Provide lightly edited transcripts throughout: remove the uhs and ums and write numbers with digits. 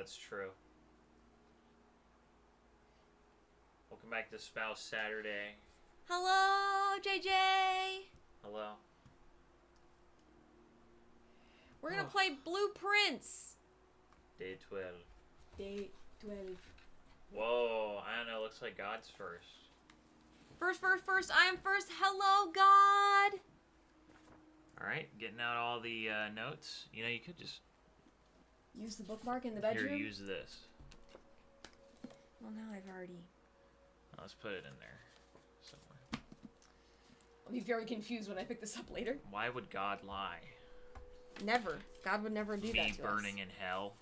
That's true. Welcome back to Spouse Saturday. Hello, JJ. Hello. We're gonna play Blueprints. Day 12. Day 12. Whoa, I don't know. Looks like God's first. First. I am first. Hello, God. All right, getting out all the notes. You know, you could just Use the bookmark in the bedroom. here use this. Well, now I've already. Let's put it in there somewhere. I'll be very confused when I pick this up later. Why would God lie? Never. God would never do that Me to burning us. in hell.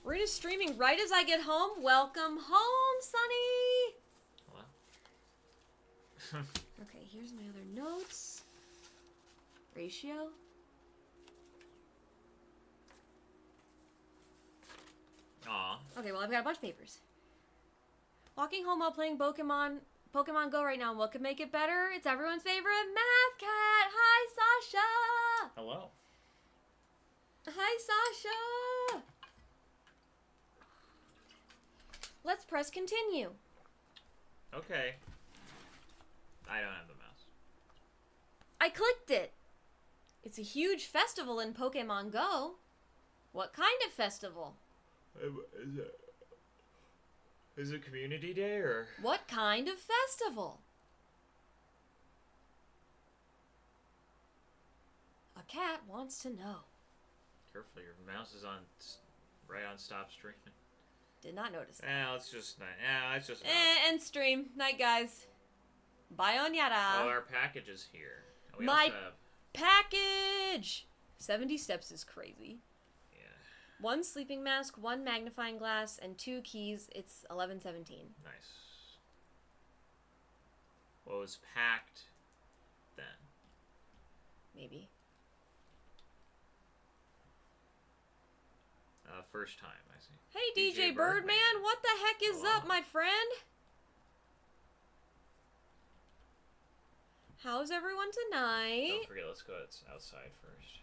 Rita is streaming right as I get home. Welcome home, Sonny. Hello. Okay, here's my other notes. Ratio. Aw. Okay, well, I've got a bunch of papers. Walking home while playing Pokemon Go right now. What could make it better? It's everyone's favorite Math Cat. Hi, Sasha. Hello. Hi, Sasha. Let's press continue. Okay. I don't have the mouse. I clicked it. It's a huge festival in Pokemon Go. What kind of festival? Is it community day or? What kind of festival? A cat wants to know. Careful, your mouse is on right on stop streaming. Did not notice that. Let's just End stream. Night, guys. Bye on yada. Oh, our package is here. We My also have package! 70 steps is crazy. yeah. 1 sleeping mask, 1 magnifying glass, and 2 keys. It's 11:17. Nice. What was packed then? Maybe. First time, I see. Hey, DJ Birdman, what the heck is Hello. up, my friend? How's everyone tonight? Don't forget, let's go outside first.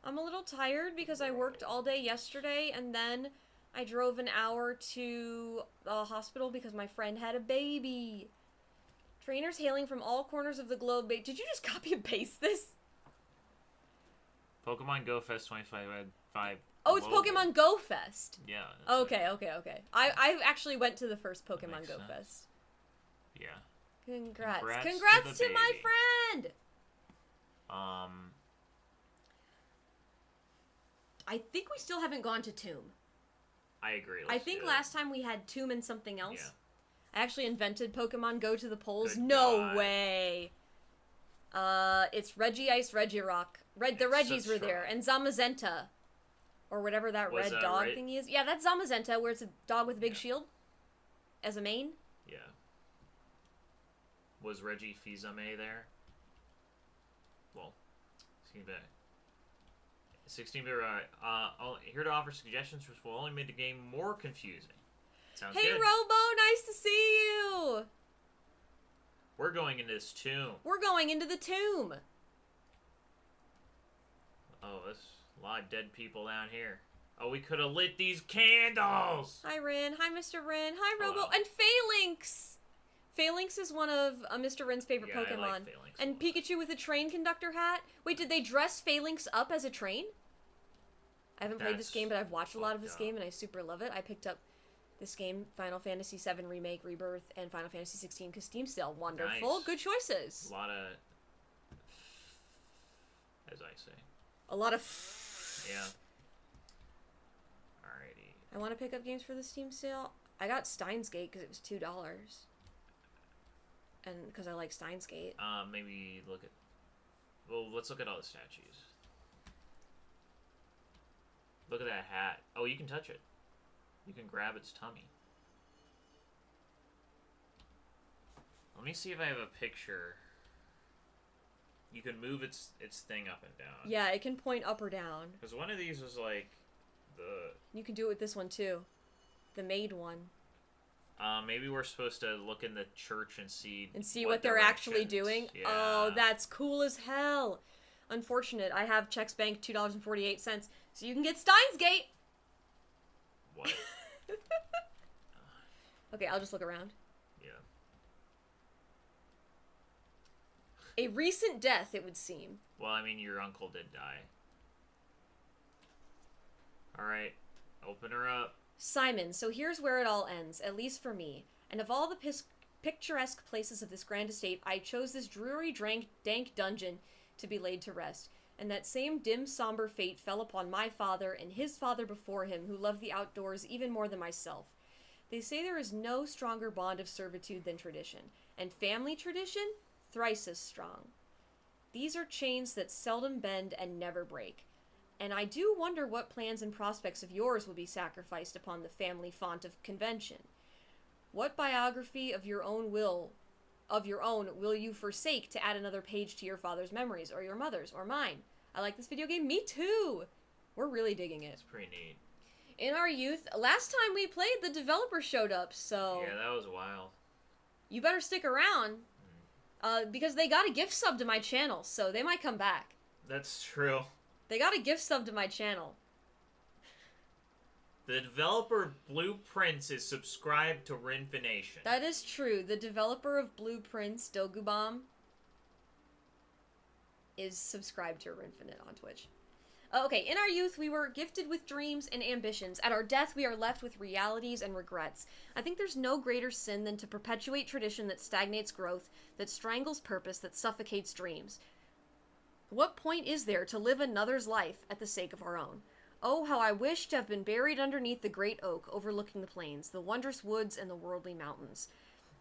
I'm a little tired because I worked all day yesterday, and then I drove an hour to the hospital because my friend had a baby. Trainers hailing from all corners of the globe. Did you just copy and paste this? Pokemon Go Fest 25. Oh, it's global. Pokemon Go Fest. Yeah. That's Okay. I actually went to the first Pokemon makes Go sense. Fest. Yeah. Congrats Congrats to to the my baby. friend! I think we still haven't gone to Tomb. I agree. I Let's think do it. last time we had Tomb and something else. Yeah. I actually invented Pokemon Go to the polls. Good No God. way. It's Regice, Regirock. The It's Reggies so were there. strong. And Zamazenta. Or whatever that Was red that dog right? thingy is. Yeah, that's Zamazenta, where it's a dog with a big Yeah. shield. As a main. Yeah. Was Reggie Fils-Aimé there? Well, 16-bit. Here to offer suggestions which will only make the game more confusing. Sounds Hey, good. Robo, nice to see you! We're going into this tomb. We're going into the tomb. Oh, there's a lot of dead people down here. Oh, we could have lit these candles! Hi, Rin. Hi, Mr. Rin. Hi, Robo. Hello. And Phalanx! Phalanx is one of Mr. Rin's favorite Yeah, I Pokemon. like Phalanx a And lot. Pikachu with a train conductor hat. Wait, did they dress Phalanx up as a train? I haven't played this That's game, but I've watched a lot of this fucked up. game, and I super love it. I picked up this game, Final Fantasy VII Remake, Rebirth, and Final Fantasy 16 because Steam sale. Wonderful. Nice. Good choices. A lot of... As I say. A lot of... Yeah. Alrighty. I want to pick up games for the Steam sale. I got Steins Gate because it was $2. And because I like Steins Gate. Maybe look at... Well, let's look at all the statues. Look at that hat. Oh, you can touch it. You can grab its tummy. Let me see if I have a picture. You can move its thing up and down. Yeah, it can point up or down. Because one of these was like the... You can do it with this one too. The maid one. Maybe we're supposed to look in the church and see And see what they're actually directions. doing. Yeah. Oh, that's cool as hell. Unfortunate, I have checks banked $2.48, so you can get Steins Gate! What? Okay, I'll just look around. Yeah. A recent death, it would seem. Well, I mean, your uncle did die. Alright, open her up. Simon, so here's where it all ends, at least for me. And of all the picturesque places of this grand estate, I chose this dreary, dank dungeon to be laid to rest. And that same dim, somber fate fell upon my father and his father before him, who loved the outdoors even more than myself. They say there is no stronger bond of servitude than tradition, and family tradition, thrice as strong. These are chains that seldom bend and never break. And I do wonder what plans and prospects of yours will be sacrificed upon the family font of convention. What biography of your own will you forsake to add another page to your father's memories, or your mother's, or mine? I like this video game. Me too! We're really digging it. It's pretty neat. In our youth, last time we played, the developer showed up, so... Yeah, that was wild. You better stick around, because they got a gift sub to my channel, so they might come back. That's true. They got a gift sub to my channel. The developer Blueprints is subscribed to Rinfination. That is true. The developer of Blueprints, Dogubam, is subscribed to Rinfinite on Twitch. Okay, in our youth, we were gifted with dreams and ambitions. At our death, we are left with realities and regrets. I think there's no greater sin than to perpetuate tradition that stagnates growth, that strangles purpose, that suffocates dreams. What point is there to live another's life at the sake of our own? Oh, how I wish to have been buried underneath the great oak overlooking the plains, the wondrous woods, and the worldly mountains.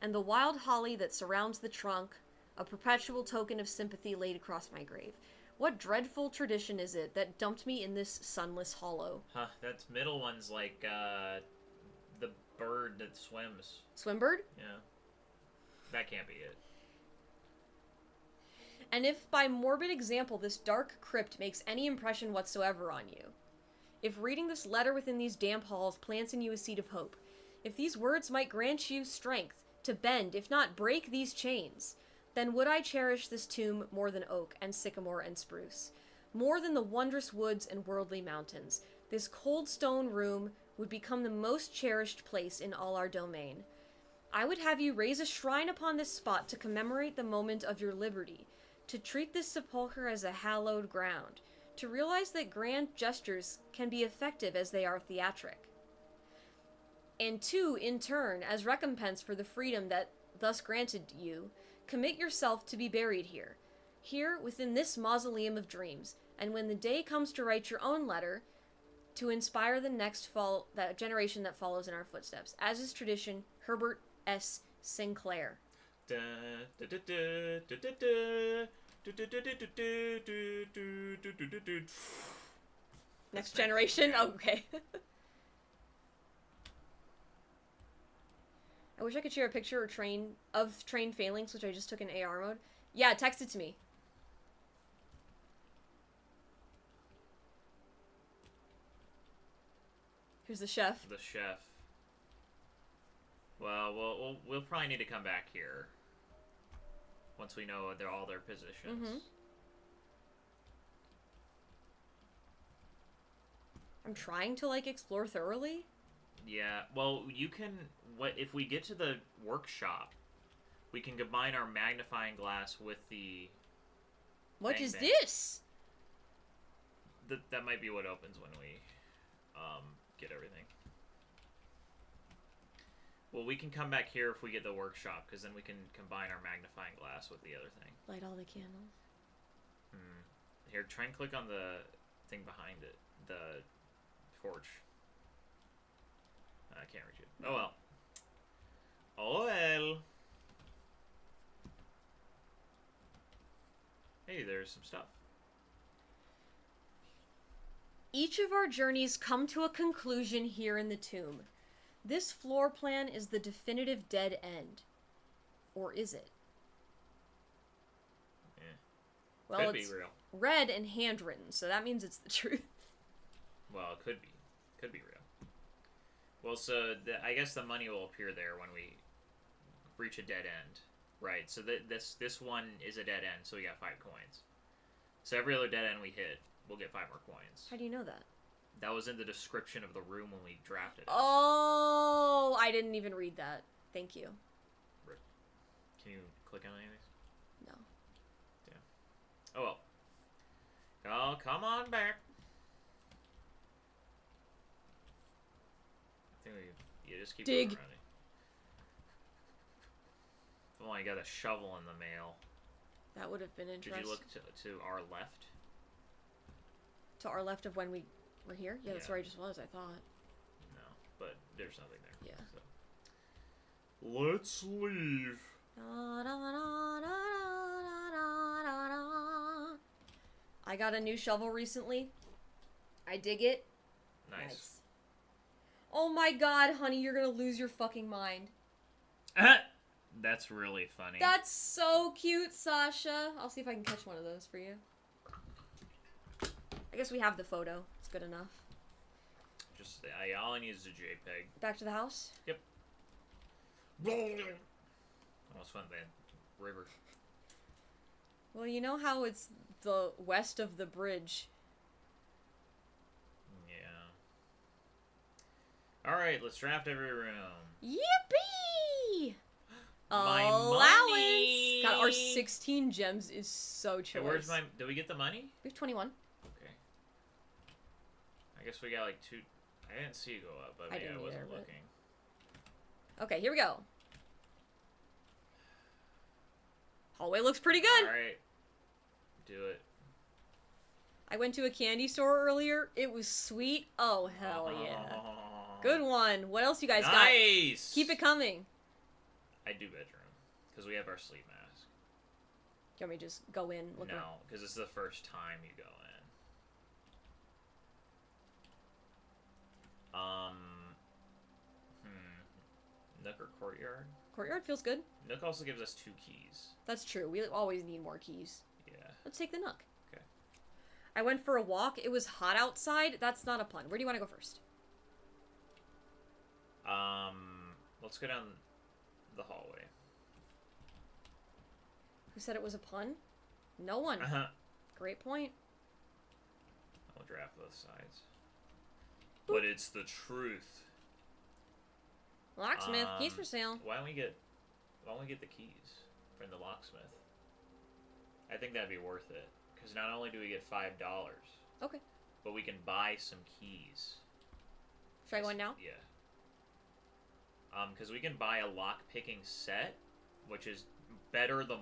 And the wild holly that surrounds the trunk, a perpetual token of sympathy laid across my grave. What dreadful tradition is it that dumped me in this sunless hollow? Huh, that middle one's like, the bird that swims. Swimbird? Yeah. That can't be it. And if by morbid example this dark crypt makes any impression whatsoever on you, if reading this letter within these damp halls plants in you a seed of hope, if these words might grant you strength to bend, if not break these chains, then would I cherish this tomb more than oak and sycamore and spruce, more than the wondrous woods and worldly mountains. This cold stone room would become the most cherished place in all our domain. I would have you raise a shrine upon this spot to commemorate the moment of your liberty, to treat this sepulchre as a hallowed ground, to realize that grand gestures can be effective as they are theatric. And to, in turn, as recompense for the freedom that thus granted you, commit yourself to be buried here, here within this mausoleum of dreams, and when the day comes to write your own letter, to inspire the next that generation that follows in our footsteps. As is tradition, Herbert S. Sinclair. Next generation? Oh, okay. I wish I could share a picture of train failings, which I just took in AR mode. Yeah, text it to me. Who's the chef? The chef. Well, we'll probably need to come back here once we know all their positions. Mm-hmm. I'm trying to, like, explore thoroughly. Yeah, well, you can... if we get to the workshop, we can combine our magnifying glass with the... What is this? That might be what opens when we get everything. Well, we can come back here if we get the workshop, because then we can combine our magnifying glass with the other thing. Light all the candles. Here, try and click on the thing behind it. The torch. I can't reach it. Oh well. Oh well. Hey, there's some stuff. Each of our journeys come to a conclusion here in the tomb. This floor plan is the definitive dead end. Or is it? Yeah. Well, could it's be real. red and handwritten, so that means it's the truth. Well, it could be. Could be real. Well, so I guess the money will appear there when we reach a dead end. Right, so this one is a dead end, so we got 5 coins. So every other dead end we hit, we'll get 5 more coins. How do you know that? That was in the description of the room when we drafted it. Oh, I didn't even read that. Thank you. Can you click on any of these? No. Damn. Oh well. Oh, come on back. I think you just keep Dig. going around it. Oh, I got a shovel in the mail. That would have been Did interesting. you look to our left? To our left of when we were here? Yeah, that's Yeah. where I just was, I thought. No, but there's nothing there. Yeah. So. Let's leave. I got a new shovel recently. I dig it. Nice. Oh my god, honey, you're gonna lose your fucking mind. That's really funny. That's so cute, Sasha. I'll see if I can catch one of those for you. I guess we have the photo. It's good enough. Just all I need is a JPEG. Back to the house? Yep. Almost went the river. Well, you know how it's the west of the bridge. Yeah. Alright, let's draft every room. Yippee! My Allowance! money! God, our 16 gems is so choice. Hey, where's my... Did we get the money? We have 21. Okay. I guess we got like 2... I didn't see you go up, but I maybe I didn't wasn't either, but- looking. Okay, here we go. Hallway looks pretty good. Alright. Do it. I went to a candy store earlier. It was sweet. Oh, hell yeah. Good one. What else you guys got? Nice! Keep it coming. I do bedroom. Because we have our sleep mask. Do you want me to just go in? Look No, because this is the first time you go in. Nook or courtyard? Courtyard feels good. Nook also gives us 2 keys. That's true. We always need more keys. Yeah. Let's take the Nook. Okay. I went for a walk. It was hot outside. That's not a pun. Where do you want to go first? Let's go down the hallway. Who said it was a pun? No one. Great point. I'll draft both sides. But it's the truth. Locksmith. Keys for sale. Why don't we get the keys from the locksmith? I think that'd be worth it. Because not only do we get $5, Okay. but we can buy some keys. Should I go in now? Yeah. Because we can buy a lock-picking set, which is better the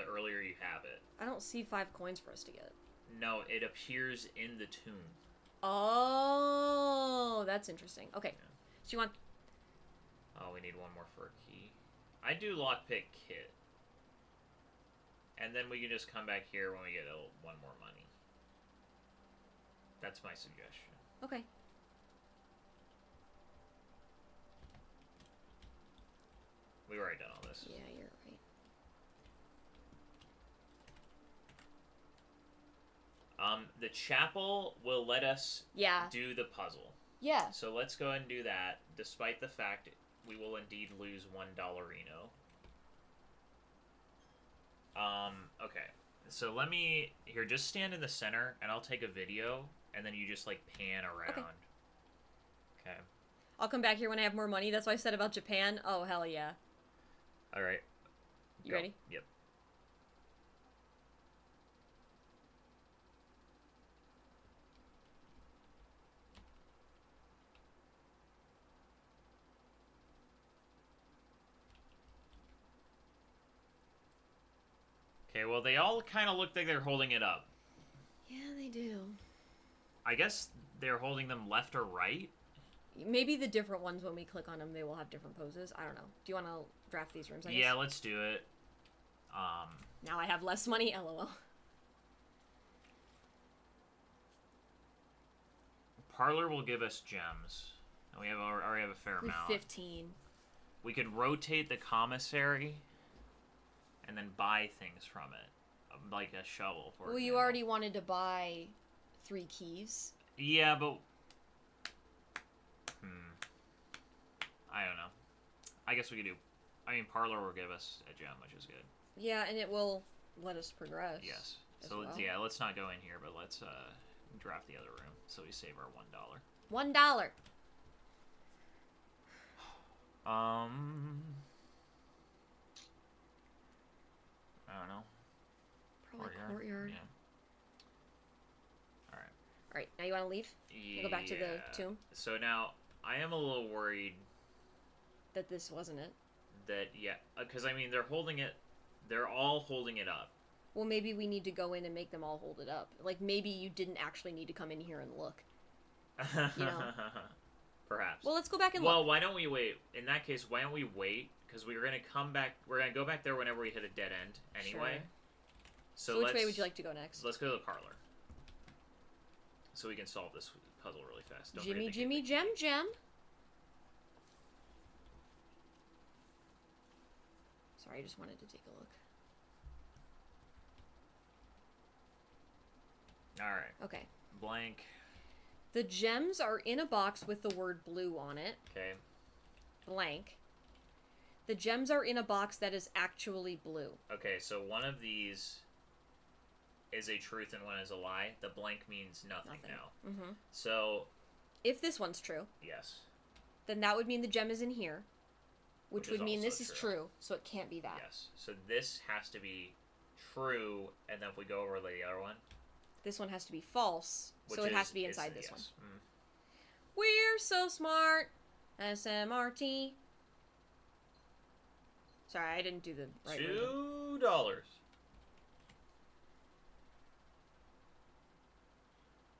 earlier you have it. I don't see 5 coins for us to get. No, it appears in the tomb. Oh, that's interesting. Okay. Yeah. So you want... Oh, we need one more for a key. I do lockpick kit. And then we can just come back here when we get one more money. That's my suggestion. Okay. We've already done all this. Yeah, you're right. The chapel will let us Yeah. do the puzzle. Yeah. So let's go ahead and do that, despite the fact we will indeed lose $1. Okay. So let me... Here, just stand in the center, and I'll take a video, and then you just, like, pan around. Okay. I'll come back here when I have more money. That's what I said about Japan. Oh, hell yeah. Alright. You ready? Yep. Okay, well, they all kind of look like they're holding it up. Yeah, they do. I guess they're holding them left or right? Maybe the different ones, when we click on them, they will have different poses. I don't know. Do you want to draft these rooms, I guess? Yeah, let's do it. Now I have less money, lol. Parlor will give us gems. And we already have a fair We have amount. 15. We could rotate the commissary and then buy things from it. Like a shovel, for Well, you example. already wanted to buy 3 keys. Yeah, but... I don't know. I guess we could do... I mean, Parlor will give us a gem, which is good. Yeah, and it will let us progress. Yes. So well. yeah, let's not go in here, but let's draft the other room so we save our $1. $1. I don't know. Probably courtyard. Yeah. All right. All right. Now you want to leave? Yeah. We'll go back to the tomb. So now I am a little worried that this wasn't it. That because I mean they're holding it. They're all holding it up. Well, maybe we need to go in and make them all hold it up. Like maybe you didn't actually need to come in here and look. You know. Perhaps. Well, let's go back and look. Well, why don't we wait? In that case, why don't we wait? Because we're gonna come back. We're gonna go back there whenever we hit a dead end anyway. Sure. So which way would you like to go next? Let's go to the parlor. So we can solve this puzzle really fast. Don't Jimmy, Jimmy, Gem, Gem. Sorry, I just wanted to take a look. Alright. Okay. Blank. The gems are in a box with the word blue on it. Okay. Blank. The gems are in a box that is actually blue. Okay, so one of these is a truth and one is a lie. The blank means nothing. Now. Mm-hmm. So... if this one's true... yes. Then that would mean the gem is in here. Which would mean this is true, so it can't be that. Yes. So this has to be true, and then if we go over the other one... this one has to be false, so it has to be inside this one. Mm. We're so smart. SMRT. Sorry, I didn't do the right $2.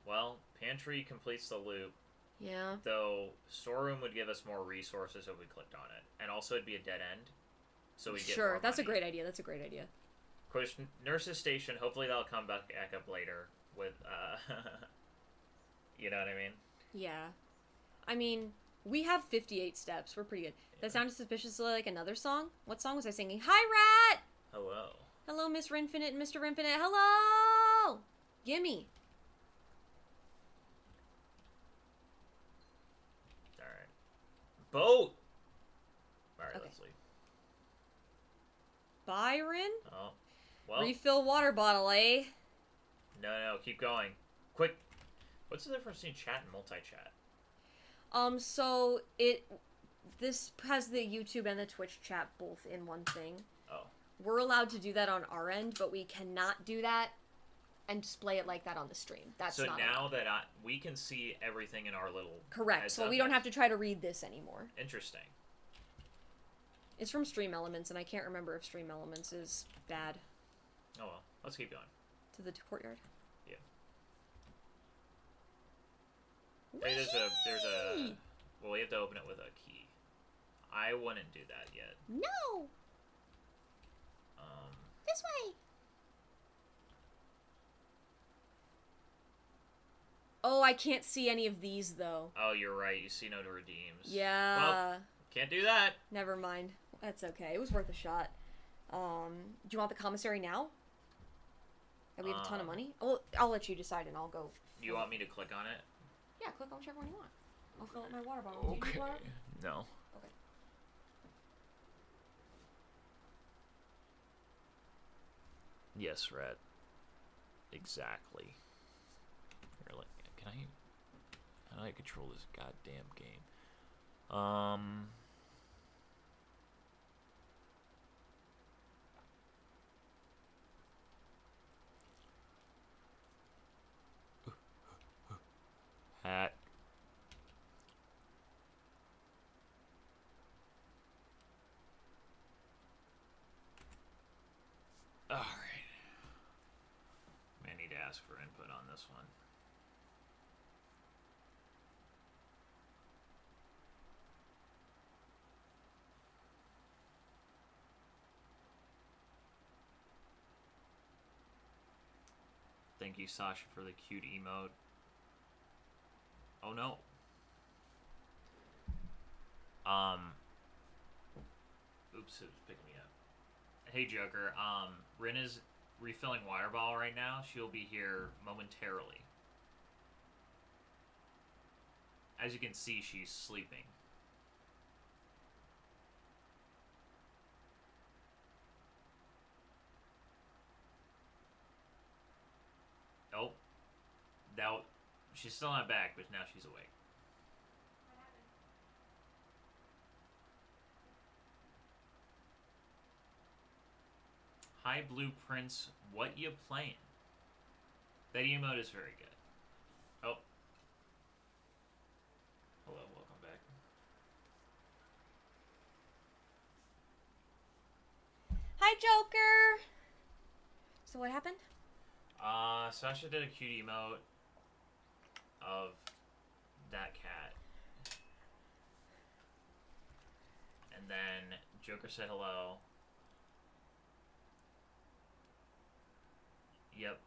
Well, pantry completes the loop. Yeah. Though storeroom would give us more resources if we clicked on it, and also it'd be a dead end, so we get sure. more That's money. a great idea. That's a great idea. Of course, nurse's station. Hopefully, that'll come back up later with, you know what I mean? Yeah. I mean, we have 58 steps. We're pretty good. Yeah. That sounded suspiciously like another song. What song was I singing? Hi, Rat. Hello. Hello, Miss Rinfinite and Mr. Rinfinite. Hello. Gimme. Boat! Alright, okay. Let's leave. Byron? Oh. Well. Refill water bottle, eh? No, keep going. Quick. What's the difference between chat and multi-chat? So this has the YouTube and the Twitch chat both in one thing. Oh. We're allowed to do that on our end, but we cannot do that and display it like that on the stream. That's so not now allowed. that we can see everything in our little... correct. So we don't have to try to read this anymore. Interesting. It's from Stream Elements, and I can't remember if Stream Elements is bad. Oh well. Let's keep going. To the courtyard? Yeah. Hey, there's a... well, we have to open it with a key. I wouldn't do that yet. No! This way! Oh, I can't see any of these, though. Oh, you're right. You see no redeems. Yeah. Well, can't do that. Never mind. That's okay. It was worth a shot. Do you want the commissary now? And we have a ton of money? Well, I'll let you decide, and I'll go. You want me to click on it? Yeah, click on whichever one you want. I'll fill up my water bottle. Okay. No. Okay. Yes, Red. Exactly. Here, can I... how do I control this goddamn game? Hat. Alright. I need to ask for input on this one. Thank you, Sasha, for the cute emote. Oh no. Oops, it was picking me up. Hey, Joker. Rin is refilling water bottle right now. She'll be here momentarily. As you can see, she's sleeping. That she's still not back, but now she's awake. Hi, Blue Prince. What you playing? That emote is very good. Oh. Hello, welcome back. Hi, Joker! So what happened? Sasha did a cute emote of that cat. And then Joker said hello. Yep.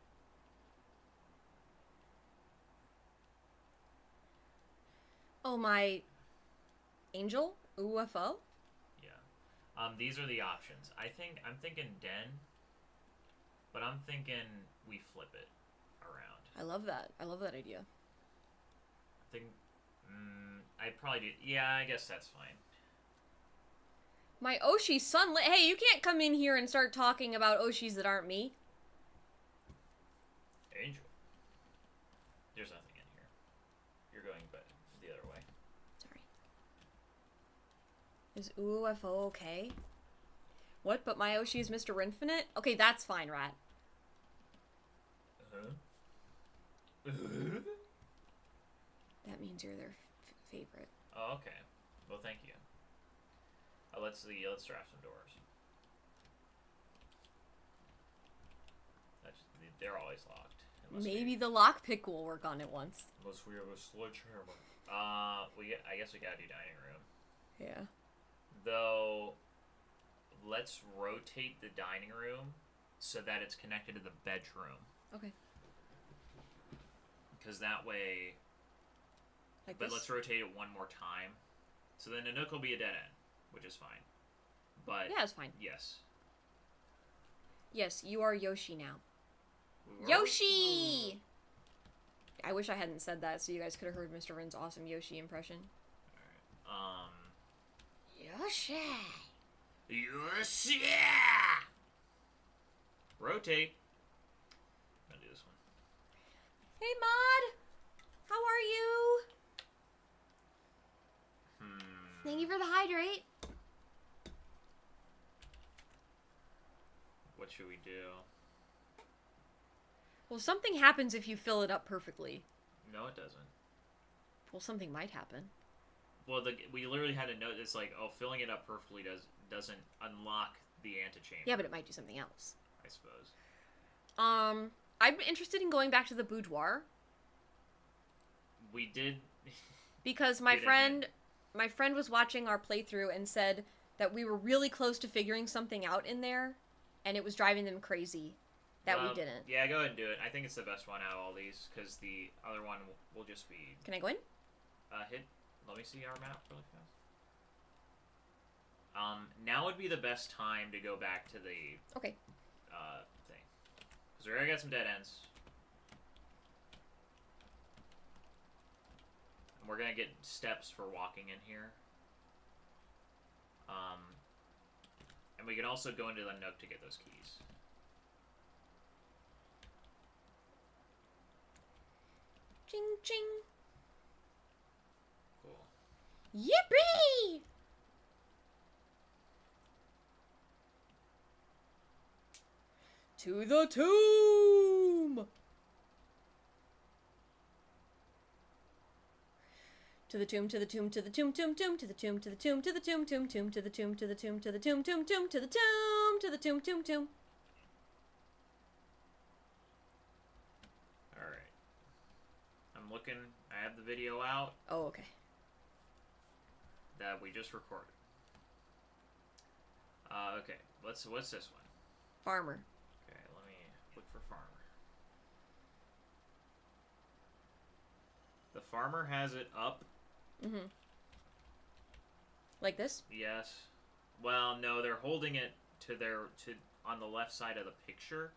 Oh, my angel? UFO? Yeah. These are the options. I'm thinking den, but I'm thinking we flip it around. I love that. I love that idea. I think, I'd probably do, yeah, I guess that's fine. My Oshi sunlit. Hey, you can't come in here and start talking about Oshis that aren't me. Angel. There's nothing in here. You're going but the other way. Sorry. Is UFO okay? What? But my Oshi is Mr. Infinite? Okay, that's fine, Rat. That means you're their favorite. Oh, okay. Well, thank you. Let's see. Let's draft some doors. They're always locked. Maybe the lockpick will work on it once. Unless we have a sledgehammer. I guess we gotta do dining room. Yeah. Though, let's rotate the dining room so that it's connected to the bedroom. Okay. Because that way... Like but this? let's rotate it one more time. So then the nook will be a dead end, which is fine. But... Yeah, it's fine. Yes. Yes, you are Yoshi now. Yoshi! I wish I hadn't said that so you guys could have heard Mr. Rin's awesome Yoshi impression. Alright. Yoshi! Yoshi! Rotate. I'm gonna do this one. Hey, Mod! How are you? Thank you for the hydrate. What should we do? Well, something happens if you fill it up perfectly. No, it doesn't. Well, something might happen. Well, we literally had a note that's like, oh, filling it up perfectly doesn't unlock the antechamber. Yeah, but it might do something else. I suppose. I'm interested in going back to the boudoir. We did. Because my friend was watching our playthrough and said that we were really close to figuring something out in there, and it was driving them crazy that we didn't. Yeah, go ahead and do it. I think it's the best one out of all these, because the other one will just be... Can I go in? Let me see our map really fast. Now would be the best time to go back to the... Okay. Thing. Because we already got some dead ends. And we're gonna get steps for walking in here. And we can also go into the nook to get those keys. Ching, ching. Cool. Yippee! To the tomb! To the tomb, to the tomb, to the tomb, tomb, tomb, to the tomb, to the tomb, to the tomb, tomb, tomb, to the tomb, to the tomb, to the tomb, tomb, tomb, to the tomb, to the tomb, tomb, tomb. Alright. I'm looking, I have the video out. Oh, okay. That we just recorded. Okay. What's this one? Farmer. Okay, let me look for farmer. The farmer has it up. Mm-hmm. Like this? Yes. Well, no, they're holding it to on the left side of the picture.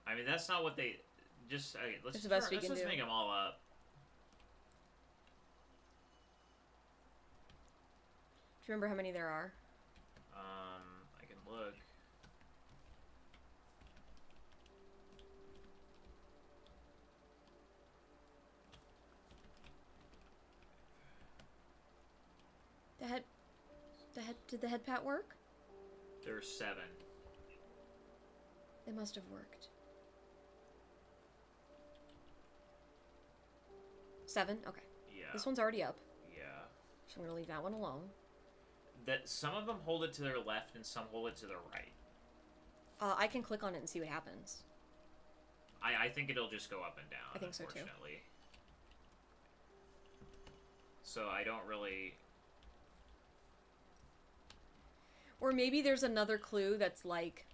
I mean, that's not what they just. Let's It's the best we can just do. make them all up. Do you remember how many there are? I can look. The head... Did the head pat work? There's 7. They must have worked. 7? Okay. Yeah. This one's already up. Yeah. So I'm gonna leave that one alone. That some of them hold it to their left and some hold it to their right. I can click on it and see what happens. I think it'll just go up and down. I think so, too. Unfortunately. So I don't really... Or maybe there's another clue that's like...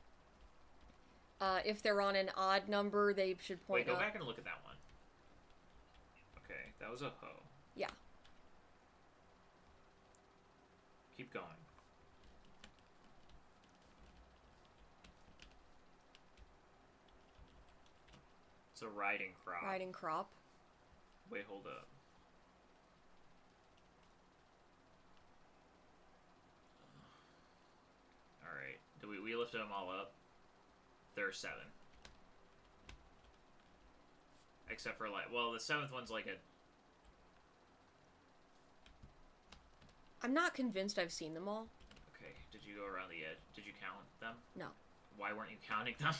if they're on an odd number, they should point Wait, go up. back and look at that one. Okay, that was a hoe. Yeah. Keep going. It's a riding crop. Riding crop. Wait, hold up. Alright. We lifted them all up. There are 7. Except for, like... Well, the 7th one's like a... I'm not convinced I've seen them all. Okay, did you go around the edge? Did you count them? No. Why weren't you counting them?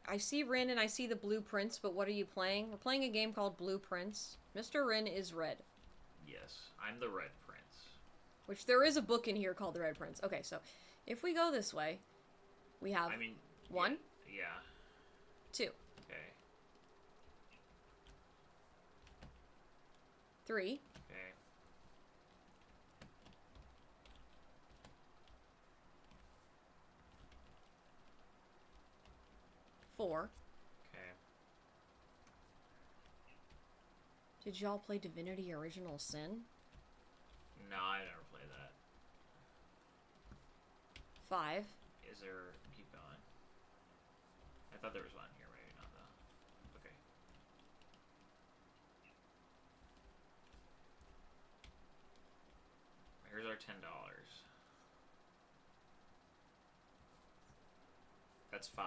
I see rRin and I see the blueprints, but what are you playing? We're playing a game called Blueprints. Mr. rRin is red. Yes, I'm the Red Prince. Which there is a book in here called The Red Prince. Okay, so if we go this way, we have 1, Yeah. 2, Okay. 3, Okay. 4. Okay. Did y'all play Divinity Original Sin? No, I never played that. 5. Is there... Keep going. I thought there was one here, maybe not though. Okay. Here's our $10. That's 5.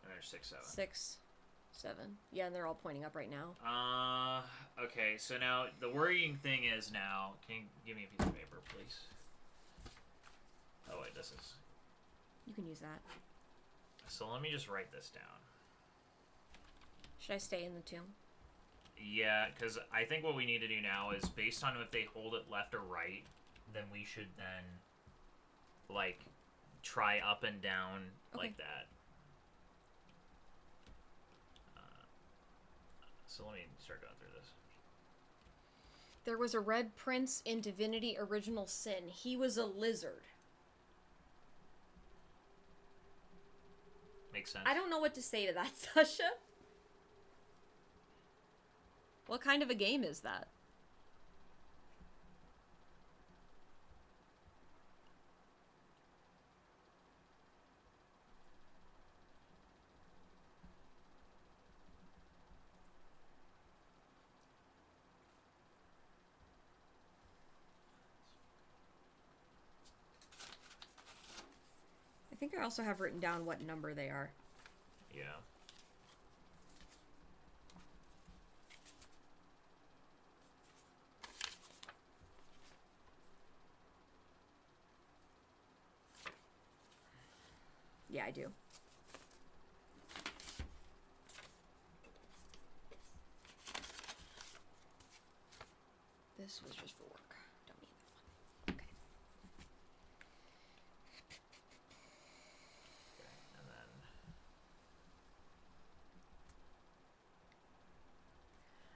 And there's 6, 7. 6, 7. Yeah, and they're all pointing up right now. Okay, so now the worrying thing is now, can you give me a piece of paper, please? Oh wait, this is... You can use that. So let me just write this down. Should I stay in the tomb? Yeah, because I think what we need to do now is, based on if they hold it left or right, then we should then, like, try up and down like that. So let me start going through this. There was a red prince in Divinity Original Sin. He was a lizard. Makes sense. I don't know what to say to that, Sasha. What kind of a game is that? I think I also have written down what number they are. Yeah. Yeah, I do. This was just for work. Don't need that one. Okay. And then...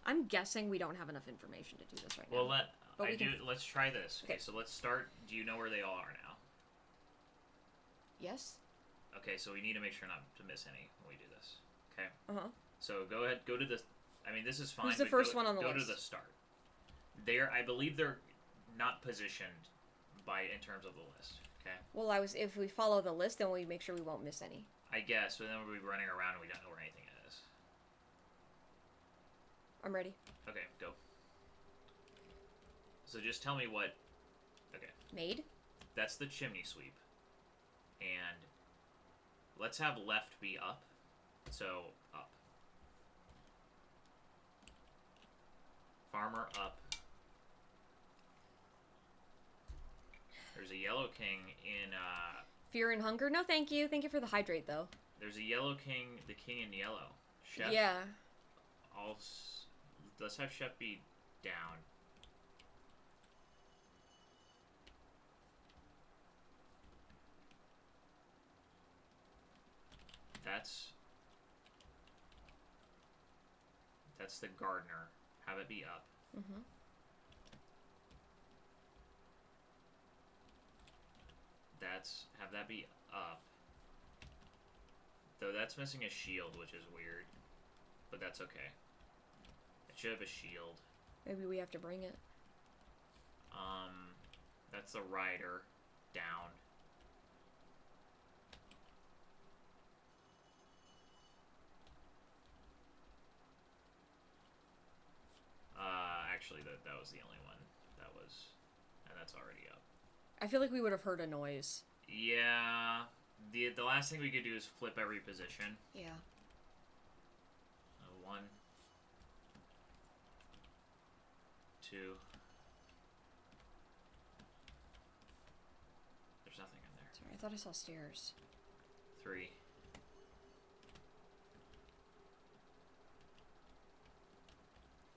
I'm guessing we don't have enough information to do this right Well, now. let's try this. Okay. Okay, so let's start. Do you know where they all are now? Yes? Okay, so we need to make sure not to miss any when we do this. Okay? Uh-huh. So go ahead, go to the... I mean, this is fine. Who's the but first one on the Go list? to the start. I believe they're not positioned in terms of the list. Okay? Well, if we follow the list, then we make sure we won't miss any. I guess, but then we'll be running around and we don't know where anything is. I'm ready. Okay, go. So just tell me what... Okay. Made? That's the chimney sweep. And let's have left be up. So, up. Farmer, up. There's a Yellow King in, Fear and Hunger? No, thank you. Thank you for the hydrate, though. There's a Yellow King, the King in Yellow. Chef. Yeah. Let's have Chef be down. That's the gardener. Have it be up. Mm-hmm. Have that be up. Though that's missing a shield, which is weird. But that's okay. It should have a shield. Maybe we have to bring it. That's the rider. Down. Actually, that was the only one. And that's already up. I feel like we would have heard a noise. Yeah. The last thing we could do is flip every position. Yeah. 1, 2. There's nothing in there. Sorry, I thought I saw stairs. 3.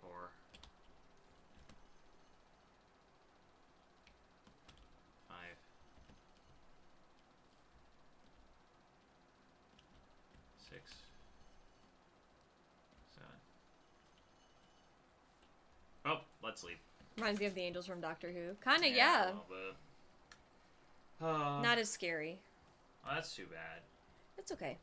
4. 5. 6. 7. Oh, let's leave. Reminds me of the angels from Doctor Who. Kinda, A yeah. little bit. Not as scary. Oh, that's too bad. It's okay.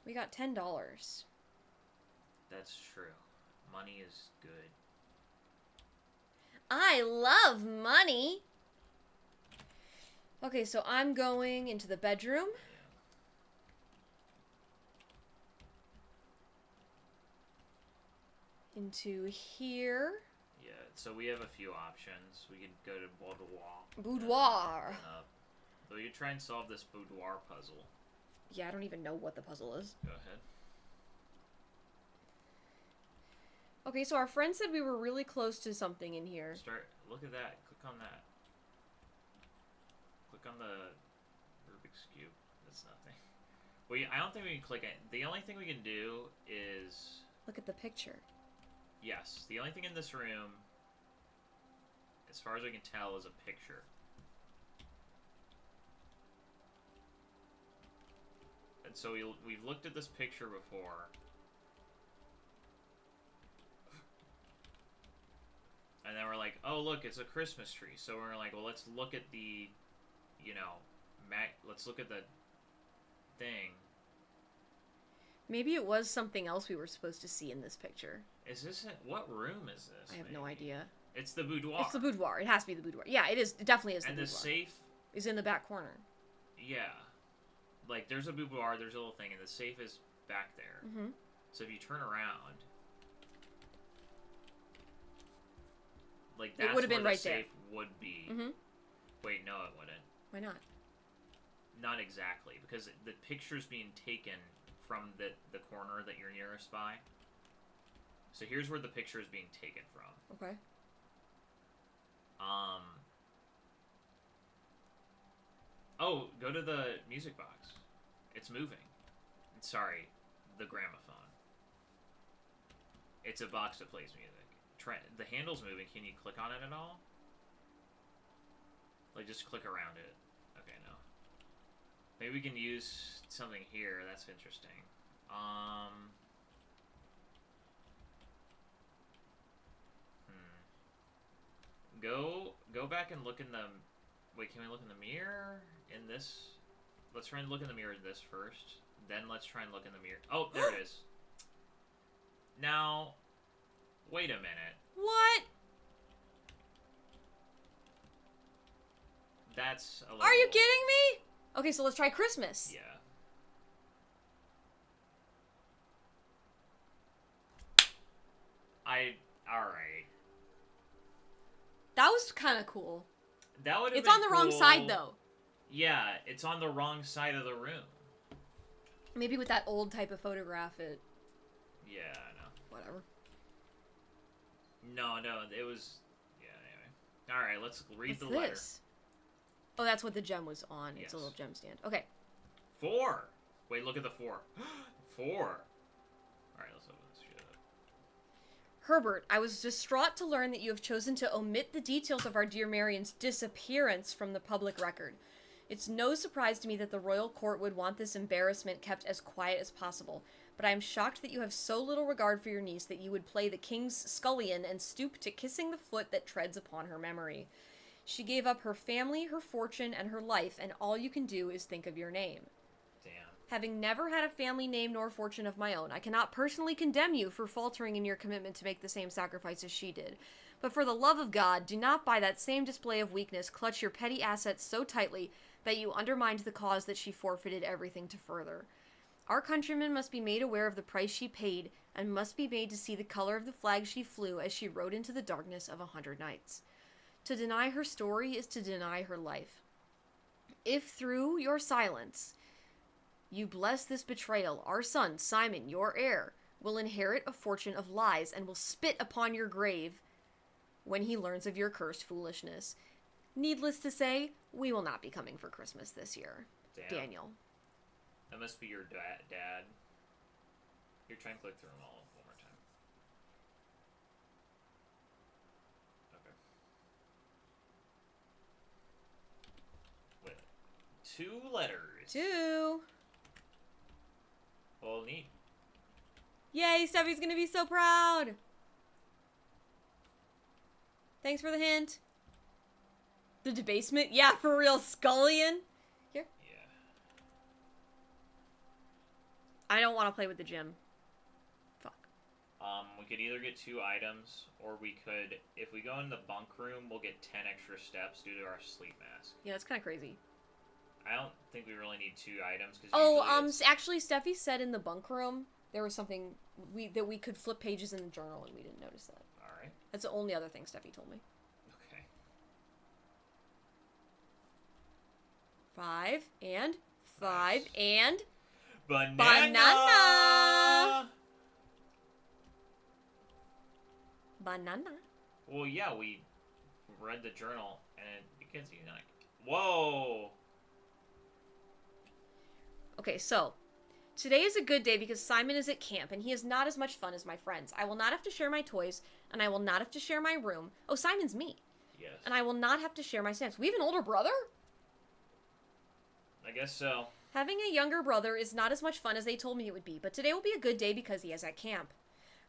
We got $10. That's true. Money is good. I love money! Okay, so I'm going into the bedroom. Yeah. Into here. Yeah, so we have a few options. We could go to boudoir. Boudoir. So you try and solve this boudoir puzzle. Yeah, I don't even know what the puzzle is. Go ahead. Okay, so our friend said we were really close to something in here. Look at that. Click on that. Click on the Rubik's Cube. That's nothing. I don't think we can click it. The only thing we can do is... Look at the picture. Yes. The only thing in this room, as far as I can tell, is a picture. And so we've looked at this picture before. And then we're like, oh, look, it's a Christmas tree. So we're like, well, let's look at the, let's look at the thing. Maybe it was something else we were supposed to see in this picture. What room is this? I have no idea. It's the boudoir. It's the boudoir. It has to be the boudoir. Yeah, it is. It definitely is the boudoir. And the safe is in the back corner. Yeah. Like, there's a boudoir, there's a little thing, and the safe is back there. Mm-hmm. So if you turn around, like, that's it would have been where right the safe there. would be. Mm-hmm. Wait, no, it wouldn't. Why not? Not exactly, because the picture's being taken from the corner that you're nearest by. So here's where the picture is being taken from. Okay. Oh, go to the music box. It's moving. Sorry, the gramophone. It's a box that plays music. The handle's moving. Can you click on it at all? Like, just click around it. Okay, no. Maybe we can use something here. That's interesting. Go back and look in the... Wait, can we look in the mirror? In this... Let's try and look in the mirror this first. Then let's try and look in the mirror. Oh, there it is. Now, wait a minute. What? That's a little... Are you kidding me? Okay, so let's try Christmas. Yeah. Alright. That was kind of cool. That would have It's been on the wrong cool. side, though. Yeah, it's on the wrong side of the room. Maybe with that old type of photograph, it... Yeah, I know. Whatever. No, it was... Yeah, anyway. Alright, let's read What's the letter. this? Oh, that's what the gem was on. Yes. It's a little gem stand. Okay. 4! Wait, look at the 4. 4! Alright, let's open this shit up. Herbert, I was distraught to learn that you have chosen to omit the details of our dear Marion's disappearance from the public record. It's no surprise to me that the royal court would want this embarrassment kept as quiet as possible, but I am shocked that you have so little regard for your niece that you would play the king's scullion and stoop to kissing the foot that treads upon her memory. She gave up her family, her fortune, and her life, and all you can do is think of your name. Damn. Having never had a family name nor fortune of my own, I cannot personally condemn you for faltering in your commitment to make the same sacrifices she did. But for the love of God, do not by that same display of weakness clutch your petty assets so tightly that you undermined the cause that she forfeited everything to further. Our countrymen must be made aware of the price she paid, and must be made to see the color of the flag she flew as she rode into the darkness of 100 nights. To deny her story is to deny her life. If through your silence you bless this betrayal, our son, Simon, your heir, will inherit a fortune of lies and will spit upon your grave when he learns of your cursed foolishness. Needless to say, we will not be coming for Christmas this year. Damn. Daniel. That must be your dad. Here, try and click through them all one more time. Okay. Wait. 2 letters. 2. Well, neat. Yay, Steffi's gonna be so proud. Thanks for the hint. The debasement? Yeah, for real, scullion. Here. Yeah. I don't want to play with the gem. Fuck. We could either get 2 items, or we could, if we go in the bunk room, we'll get 10 extra steps due to our sleep mask. Yeah, that's kind of crazy. I don't think we really need 2 items. Actually, Steffi said in the bunk room there was something that we could flip pages in the journal, and we didn't notice that. Alright. That's the only other thing Steffi told me. Okay. 5 and 5 and Banana! Banana. Well, yeah, we read the journal, and it gets you like, whoa! Okay, so today is a good day because Simon is at camp and he has not as much fun as my friends. I will not have to share my toys, and I will not have to share my room. Oh, Simon's me. Yes. And I will not have to share my snacks. We have an older brother? I guess so. Having a younger brother is not as much fun as they told me it would be, but today will be a good day because he is at camp.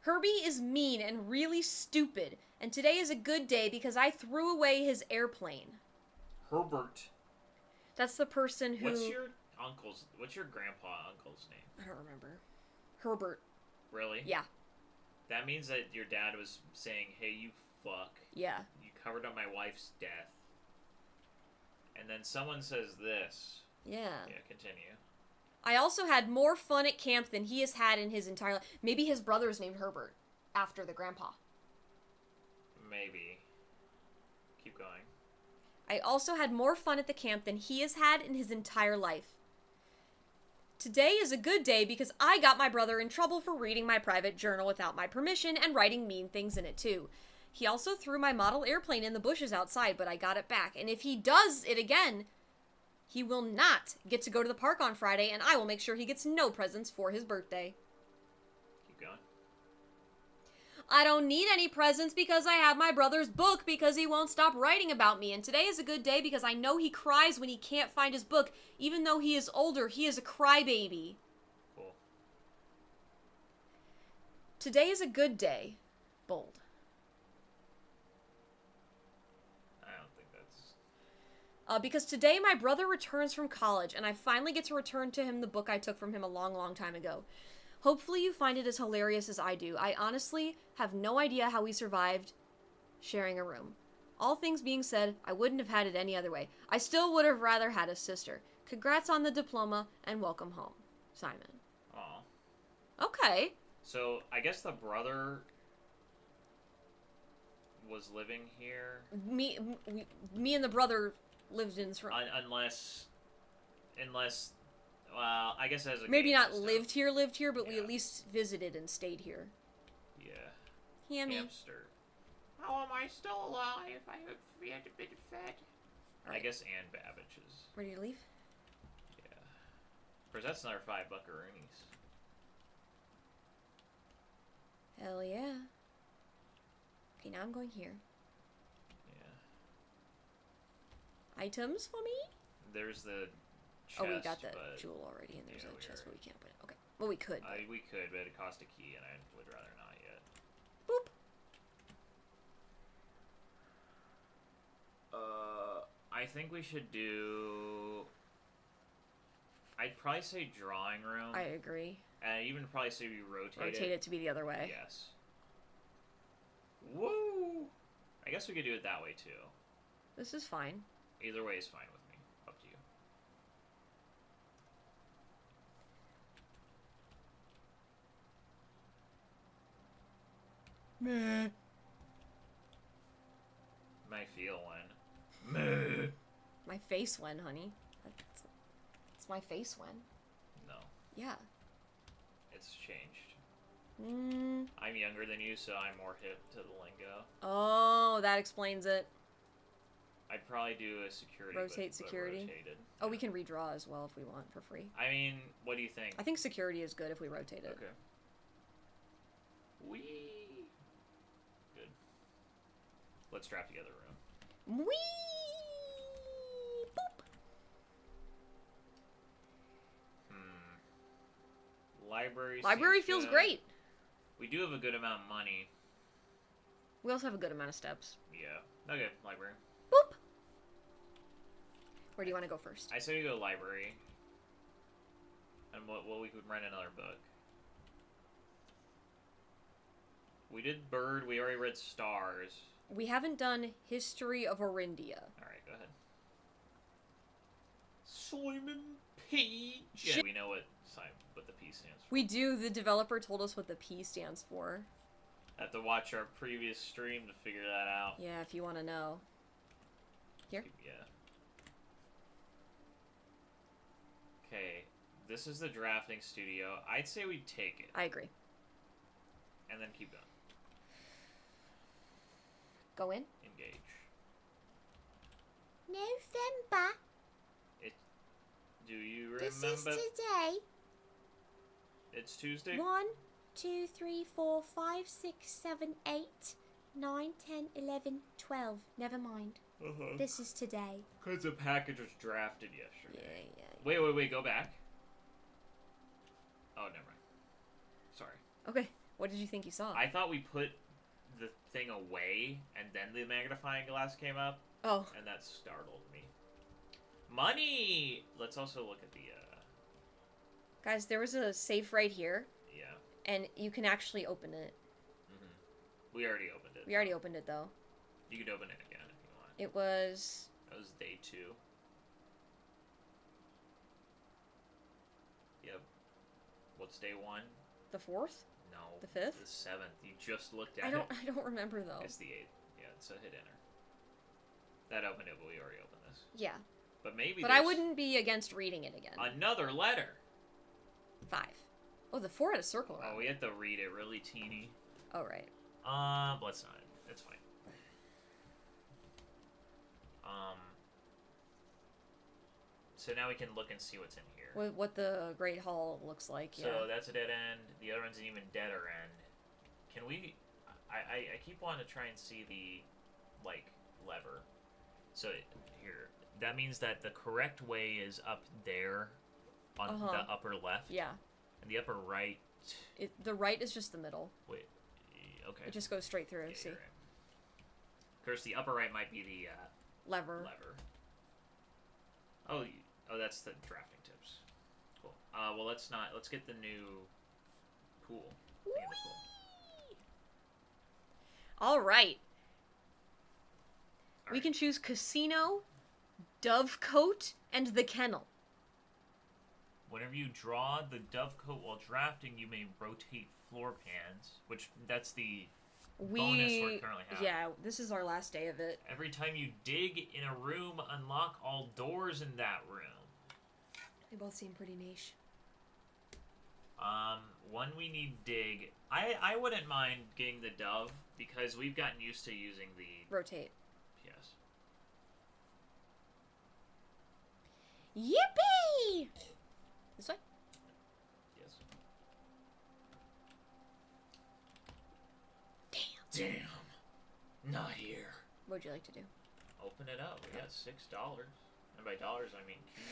Herbie is mean and really stupid, and today is a good day because I threw away his airplane. Herbert. That's the person who... What's your grandpa uncle's name? I don't remember. Herbert. Really? Yeah. That means that your dad was saying, hey, you fuck. Yeah. You covered up my wife's death. And then someone says this. Yeah. Yeah, continue. I also had more fun at camp than he has had in his entire life. Maybe his brother is named Herbert, after the grandpa. Maybe. Keep going. I also had more fun at the camp than he has had in his entire life. Today is a good day because I got my brother in trouble for reading my private journal without my permission and writing mean things in it too. He also threw my model airplane in the bushes outside, but I got it back. And if he does it again, he will not get to go to the park on Friday, and I will make sure he gets no presents for his birthday. Keep going. I don't need any presents because I have my brother's book because he won't stop writing about me. And today is a good day because I know he cries when he can't find his book. Even though he is older, he is a crybaby. Cool. Today is a good day. Bold. I don't think that's... Because today my brother returns from college, and I finally get to return to him the book I took from him a long, long time ago. Hopefully you find it as hilarious as I do. I honestly have no idea how we survived sharing a room. All things being said, I wouldn't have had it any other way. I still would have rather had a sister. Congrats on the diploma, and welcome home. Simon. Aw. Okay. So, I guess the brother was living here. Me and the brother lived in this room. Unless, well, I guess as a maybe game not system. lived here, but we Yeah. at least visited and stayed here. Yeah. Hammy. Hamster. How am I still alive? I have yet been fed. I Right. guess Ann Babbage's. Ready to leave? Yeah. Of course, that's another $5 rRinis. Hell yeah. Okay, now I'm going here. Yeah. Items for me? There's the chest, Oh, we got the but jewel already, and there's yeah, a we chest, already- but we can't put it. Okay. Well, we could. we could, but it cost a key, and I would rather not yet. Boop. I think we should do... I'd probably say drawing room. I agree. And I'd even probably say we Rotate it to be the other way. Yes. Woo! I guess we could do it that way, too. This is fine. Either way is fine with me. Up to you. Meh. Might feel one. Meh. My face went, honey. That's my face went. No. Yeah. It's changed. Mm. I'm younger than you, so I'm more hip to the lingo. Oh, that explains it. I'd probably do a security. Rotate but security? rotated. Oh, we can redraw as well if we want for free. I mean, what do you think? I think security is good if we rotate it. Okay. Wee. Good. Let's draft the other room. Whee! Boop! Library. Library seems feels good. great. We do have a good amount of money. We also have a good amount of steps. Yeah. Okay, library. Boop! Where do you want to go first? I say we go library. And what we could rent another book. We did Bird. We already read Stars. We haven't done History of Orindia. Alright, go ahead. Simon P. Shit. We know what the P stands for. We do. The developer told us what the P stands for. Have to watch our previous stream to figure that out. Yeah, if you want to know. Here? Yeah. Okay, this is the drafting studio. I'd say we take it. I agree. And then keep going. Go in. Engage. November. Do you remember? This is today. It's Tuesday? 1, 2, 3, 4, 5, 6, 7, 8, 9, 10, 11, 12. Never mind. Uh-huh. This is today. Because the package was drafted yesterday. Yeah. Wait, go back. Oh, never mind. Sorry. Okay. What did you think you saw? I thought we put the thing away, and then the magnifying glass came up, Oh. and that startled me. Money! Let's also look at the, Guys, there was a safe right here, yeah. and you can actually open it. We already opened it. We already opened it, though. You could open it again if you want. It was... That was day 2. Yep. What's day 1? the 4th? No. The 5th? The 7th. You just looked at I it. don't remember, though. It's the 8th. Yeah, so hit enter. That opened it, but we already opened this. Yeah. But maybe But I wouldn't be against reading it again. another letter. 5. Oh, the 4 had a circle around. Oh, we have to read it really teeny. Oh, right. Let's not. It's fine. So now we can look and see what's in here. What the Great Hall looks like, yeah. So that's a dead end. The other one's an even deader end. Can we... I keep wanting to try and see the, like, lever. So, here. That means that the correct way is up there on the upper left. Yeah. And the upper right... The right is just the middle. Wait. Okay. It just goes straight through, Yeah, see? you're right. Of course, the upper right might be the Lever. Oh, that's the drafting tips. Cool. Well, let's get the new pool. Thing in the pool. All right. All We right. can choose Casino, Dovecote, and the Kennel. Whenever you draw the dovecote while drafting, you may rotate floor pans, that's the bonus we're currently having. Yeah, this is our last day of it. Every time you dig in a room, unlock all doors in that room. They both seem pretty niche. One we need dig. I wouldn't mind getting the dove because we've gotten used to using the... Rotate. Yes. Yippee! This way? Yes. Damn. Not here. What would you like to do? Open it up. We got $6. And by dollars, I mean keys.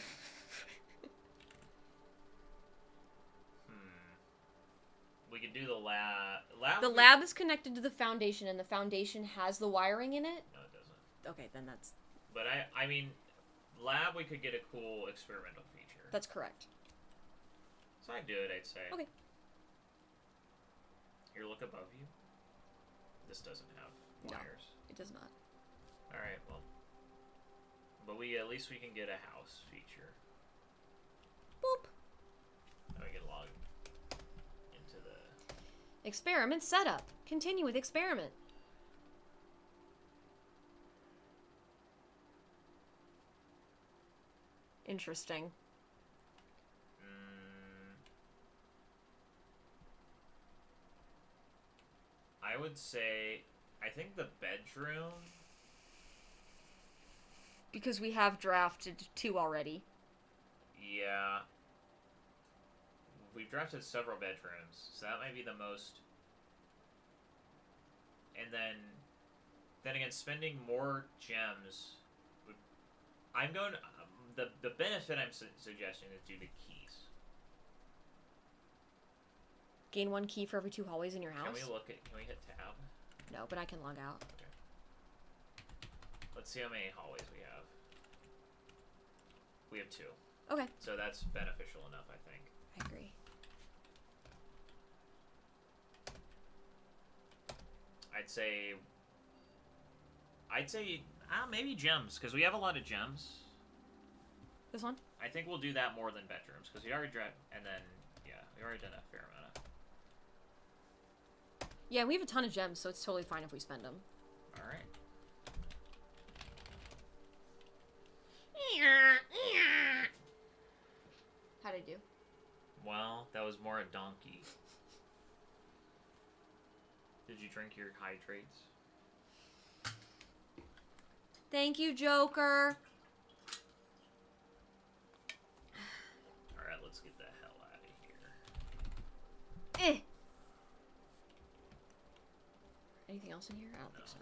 We could do the lab. The lab is connected to the foundation, and the foundation has the wiring in it? No, it doesn't. Okay, then that's... But I mean, lab, we could get a cool experimental feature. That's correct. So I'd do it, I'd say. Okay. Here, look above you. This doesn't have wires. No, it does not. Alright, well. But at least we can get a house feature. Boop. And we can log into the... Experiment setup. Continue with experiment. Interesting. I would say, I think the bedroom... Because we have drafted 2 already. Yeah. We've drafted several bedrooms, so that might be the most... And then again, spending more gems... I'm going... The benefit I'm suggesting is do the keys. Gain 1 key for every 2 hallways in your house? Can we hit tab? No, but I can log out. Okay. Let's see how many hallways we have. We have 2. Okay. So that's beneficial enough, I think. I agree. I'd say maybe gems, because we have a lot of gems. This one? I think we'll do that more than bedrooms, because we already and then, yeah, we already done a fair amount of. Yeah, we have a ton of gems, so it's totally fine if we spend them. Alright. How'd I do? Well, that was more a donkey. Did you drink your hydrates? Thank you, Joker. Alright, let's get the hell out of here. Anything else in here? I don't think No. so.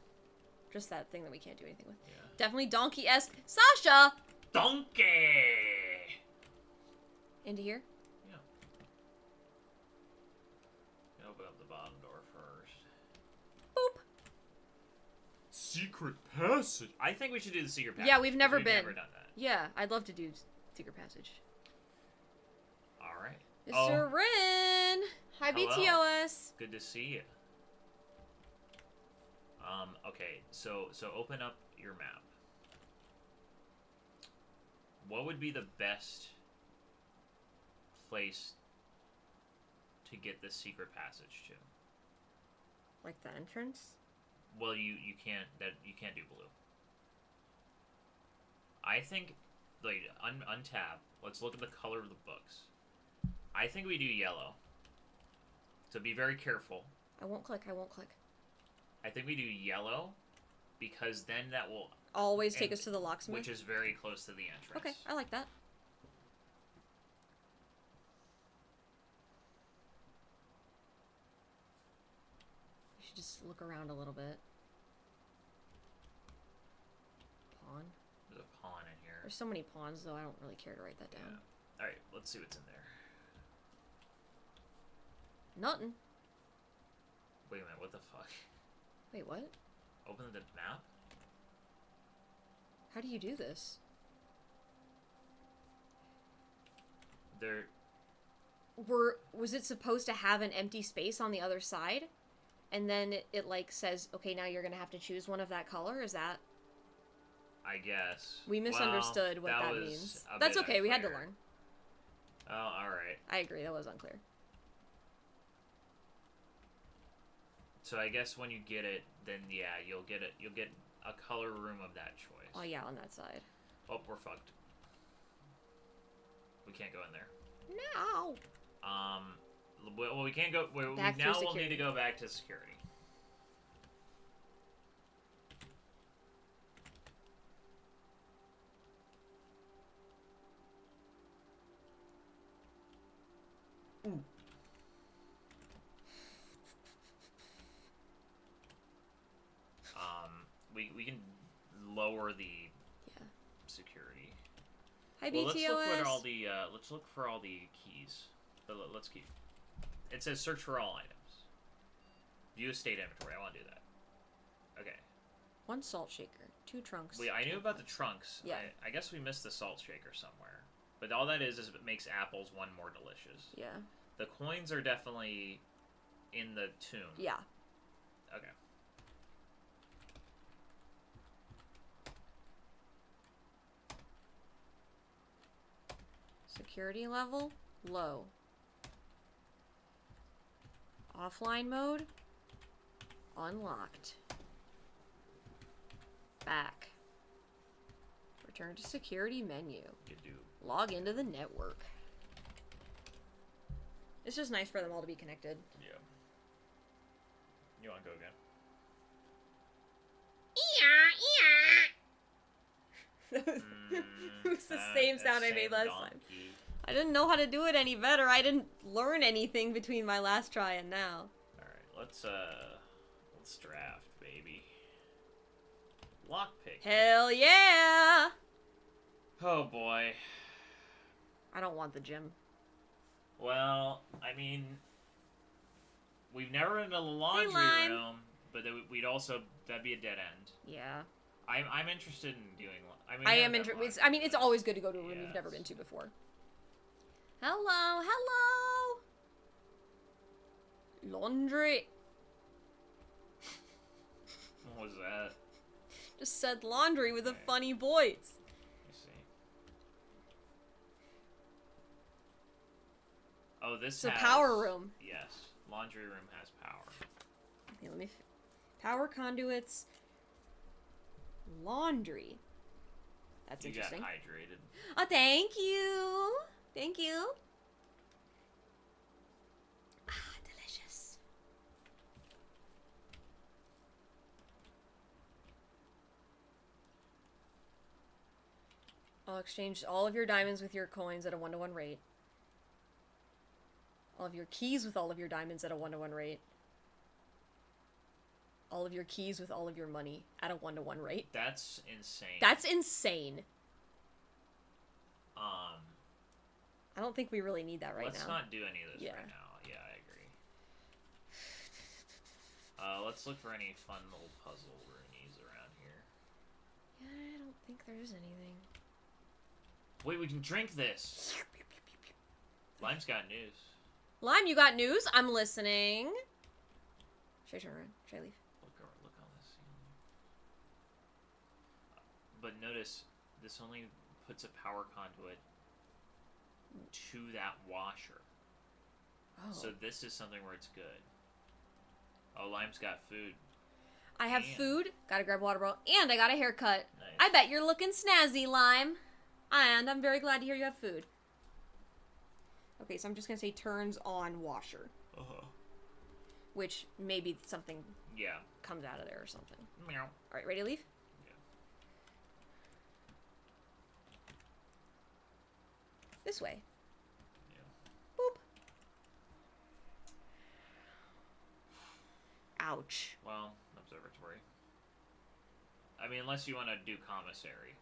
Just that thing that we can't do anything with. Yeah. Definitely donkey-esque. Sasha! Donkey! Into here? Yeah. Open up the bottom door first. Boop. Secret passage. I think we should do the secret passage. Yeah, we've never We've been. never done that. Yeah, I'd love to do Secret Passage. All right. Mr. Rin! Hi, Hello. BTOS! Good to see you. Okay, so open up your map. What would be the best place to get the secret passage to? Like the entrance? Well, you can't do blue. I think, like, untab. Let's look at the color of the books. I think we do yellow. So be very careful. I won't click. I think we do yellow, because then that will Always take us to the locksmith? which is very close to the entrance. Okay, I like that. We should just look around a little bit. Pawn. There's a pawn in here. There's so many pawns, though, I don't really care to write that down. Yeah. All right, let's see what's in there. Nothing. Wait a minute, what the fuck? Wait, what? Open the map? How do you do this? There. Was it supposed to have an empty space on the other side? And then it like says, okay, now you're gonna have to choose one of that color? Is that... I guess. We misunderstood what that was means. a That's bit okay, we had to unclear. learn. Oh, alright. I agree, that was unclear. So I guess when you get it, then yeah, you'll get it. You'll get a color room of that choice. Oh yeah, on that side. Oh, we're fucked. We can't go in there. No. Well, we can't go. Back Now through we'll need to security. go back to security. Ooh. We can lower the security. Hi, Well, BTOS. let's look for all the keys. Let's keep. It says search for all items. View estate inventory. I want to do that. Okay. 1 salt shaker, 2 trunks. I knew about the trunks. Yeah. I guess we missed the salt shaker somewhere. But all that is it makes apples 1 more delicious. Yeah. The coins are definitely in the tomb. Yeah. Okay. Security level, low. Offline mode, unlocked. Back. Return to security menu. You do. Log into the network. It's just nice for them all to be connected. Yeah. You want to go again? It was the same sound I made last time. Donkey. I didn't know how to do it any better. I didn't learn anything between my last try and now. Alright, let's draft, baby. Lockpick. Hell yeah! Oh boy. I don't want the gym. Well, I mean, we've never been to the laundry Lime. room, but that'd be a dead end. Yeah. I'm interested in doing. I mean, I we am have that interested. laundry, I mean, it's but- always good to go to a room you've Yes. never been to before. Hello, hello! Laundry. What was that? Just said laundry with a Okay. funny voice. Let me see. Oh, this It's a has power room. Yes, laundry room has power. Okay, let me. Power conduits. Laundry. That's You interesting. got hydrated. Oh, thank you. Thank you. Ah, delicious. I'll exchange all of your diamonds with your coins at a 1-to-1 rate. All of your keys with all of your diamonds at a 1-to-1 rate. All of your keys with all of your money at a 1-to-1 rate. That's insane. That's insane. um. I don't think we really need that right Let's now. not do any of this Yeah. right now. Yeah, I agree. Let's look for any fun little puzzle roonies around here. Yeah, I don't think there's anything. Wait, we can drink this. Lime's got news. Lime, you got news? I'm listening. Should I turn around? Should I leave? Look on this ceiling. But notice, this only puts a power conduit to that washer. Oh. So this is something where it's good. Oh, Lime's got food. I have Man. food, gotta grab water bottle, and I got a haircut. Nice. I bet you're looking snazzy, Lime. And I'm very glad to hear you have food. Okay, so I'm just gonna say turns on washer. Uh-huh. Which maybe something Yeah. comes out of there or something. Meow. Alright, ready to leave? Yeah. This way. Yeah. Boop. Ouch. Well, observatory. I mean, unless you want to do commissary.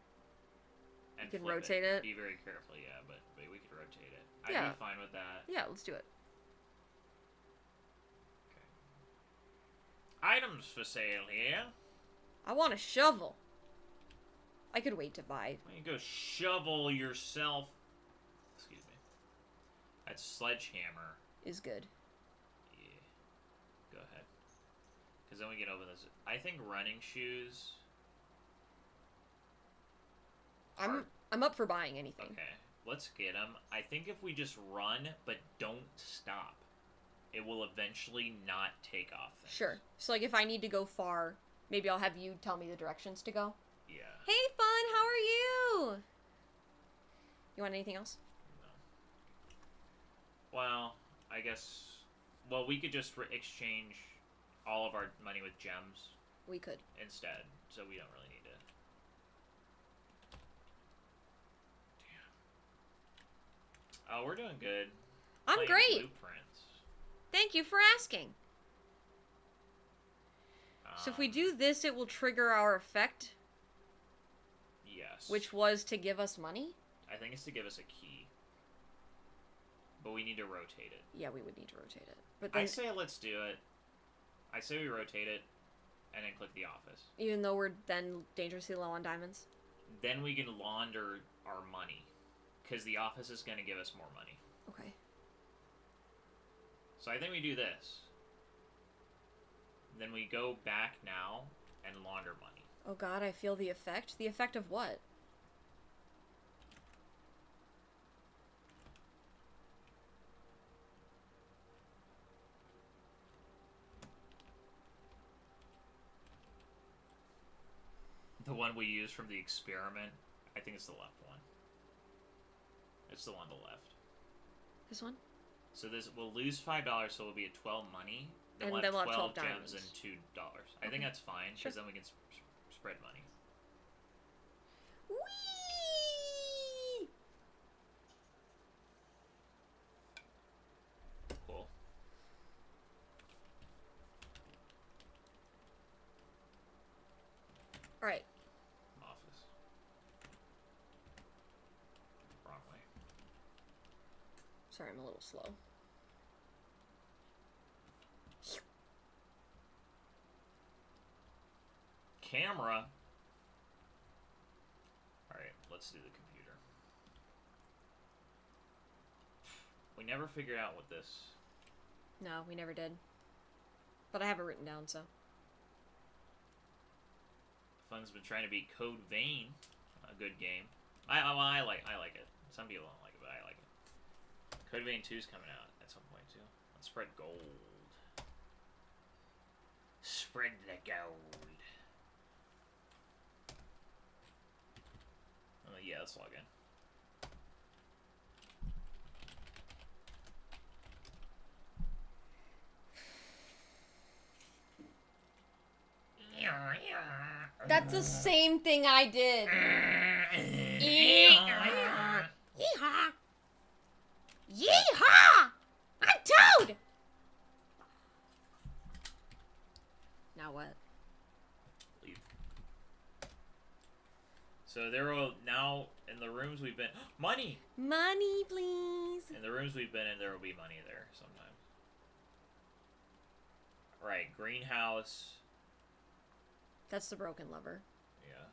And You can flip rotate it. Be very careful, yeah, but we could rotate it. Yeah. I'd be fine with that. Yeah, let's do it. Items for sale here. I want a shovel. I could wait to buy. Why don't you go shovel yourself? Excuse me. That sledgehammer. Is good. Yeah. Go ahead. Because then we can open this. I think running shoes. I'm up for buying anything. Okay. Let's get them. I think if we just run, but don't stop. it will eventually not take off things. Sure. So, like, if I need to go far, maybe I'll have you tell me the directions to go. Yeah. Hey, Fun, how are you? You want anything else? No. Well, I guess... Well, we could just exchange all of our money with gems We could. instead, so we don't really need to... Damn. Oh, we're doing good. I'm Playing great. Blueprints. Thank you for asking. So if we Um, do this, it will trigger our effect, Yes. which was to give us money? I think it's to give us a key. But we need to rotate it. Yeah, we would need to rotate it. But then, I say let's do it. I say we rotate it, and then click the office. even though we're then dangerously low on diamonds? Then we can launder our money. Because the office is going to give us more money. Okay. So I think we do this. Then we go back now and launder money. Oh god, I feel the effect. The effect of what? The one we used from the experiment, I think it's the left one. It's the one on the left. This one? So this we'll lose $5, so it'll be at 12 money. And we'll then have we'll have 12 gems diamonds. and $2. I Okay. think that's fine, Sure. because then we can spread money. Whee! Cool. Alright. Office. Wrong way. Sorry, I'm a little slow. Camera. Alright, let's do the computer. We never figured out what this... No, we never did. But I have it written down, so. Fun's been trying to beat Code Vein. A good game. I like it. Some people don't like it, but I like it. Code Vein 2 is coming out at some point, too. Let's spread gold. Spread the gold. Yeah, let's log in. That's the same thing I did. Yeehaw! Yeehaw! I'm Toad! Now what? Leave. So there will now in the rooms we've been money. Money, please. In the rooms we've been in, there will be money there sometimes. Right, greenhouse. That's the broken lever. Yeah.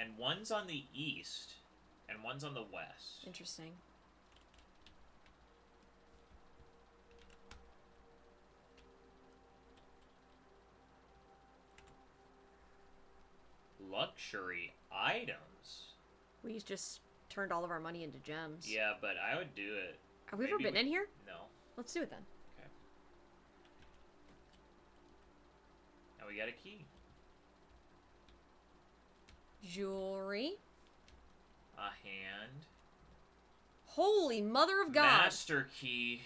And one's on the east, and one's on the west. Interesting. Luxury items. We just turned all of our money into gems. Yeah, but I would do it. Have we ever Maybe been in here? No. Let's do it then. Okay. Now we got a key. Jewelry. A hand. Holy mother of God. Master key.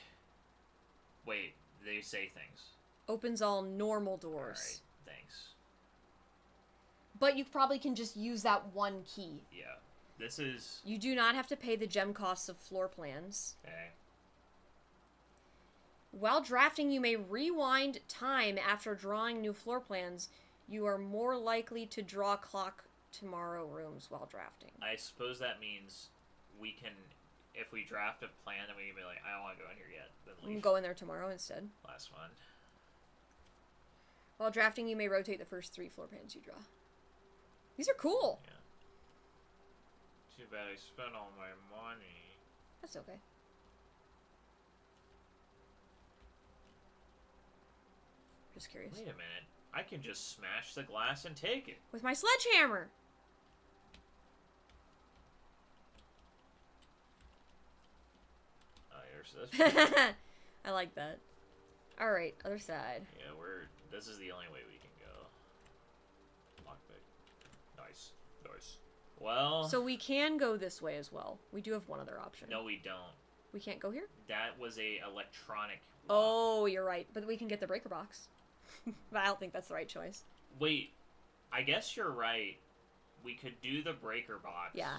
Wait, they say things. Opens all normal doors. Alright, thanks. But you probably can just use that one key. Yeah. This is... You do not have to pay the gem costs of floor plans. Okay. While drafting, you may rewind time after drawing new floor plans. You are more likely to draw clock tomorrow rooms while drafting. I suppose that means we can... If we draft a plan, then we can be like, I don't want to go in here yet. Then You can leave. go in there tomorrow instead. Last one. While drafting, you may rotate the first 3 floor plans you draw. These are cool. Yeah. Too bad I spent all my money. That's okay. Just curious. Wait a minute. I can just smash the glass and take it. With my sledgehammer. Oh, you're So that's I like that. All right, other side. yeah, this is the only way we can go. Lockpick. Nice. Nice. Well. So we can go this way as well. We do have one other option. No, we don't. We can't go here? That was a electronic lock. Oh, you're right. But we can get the breaker box. But I don't think that's the right choice. Wait, I guess you're right. We could do the breaker box. Yeah.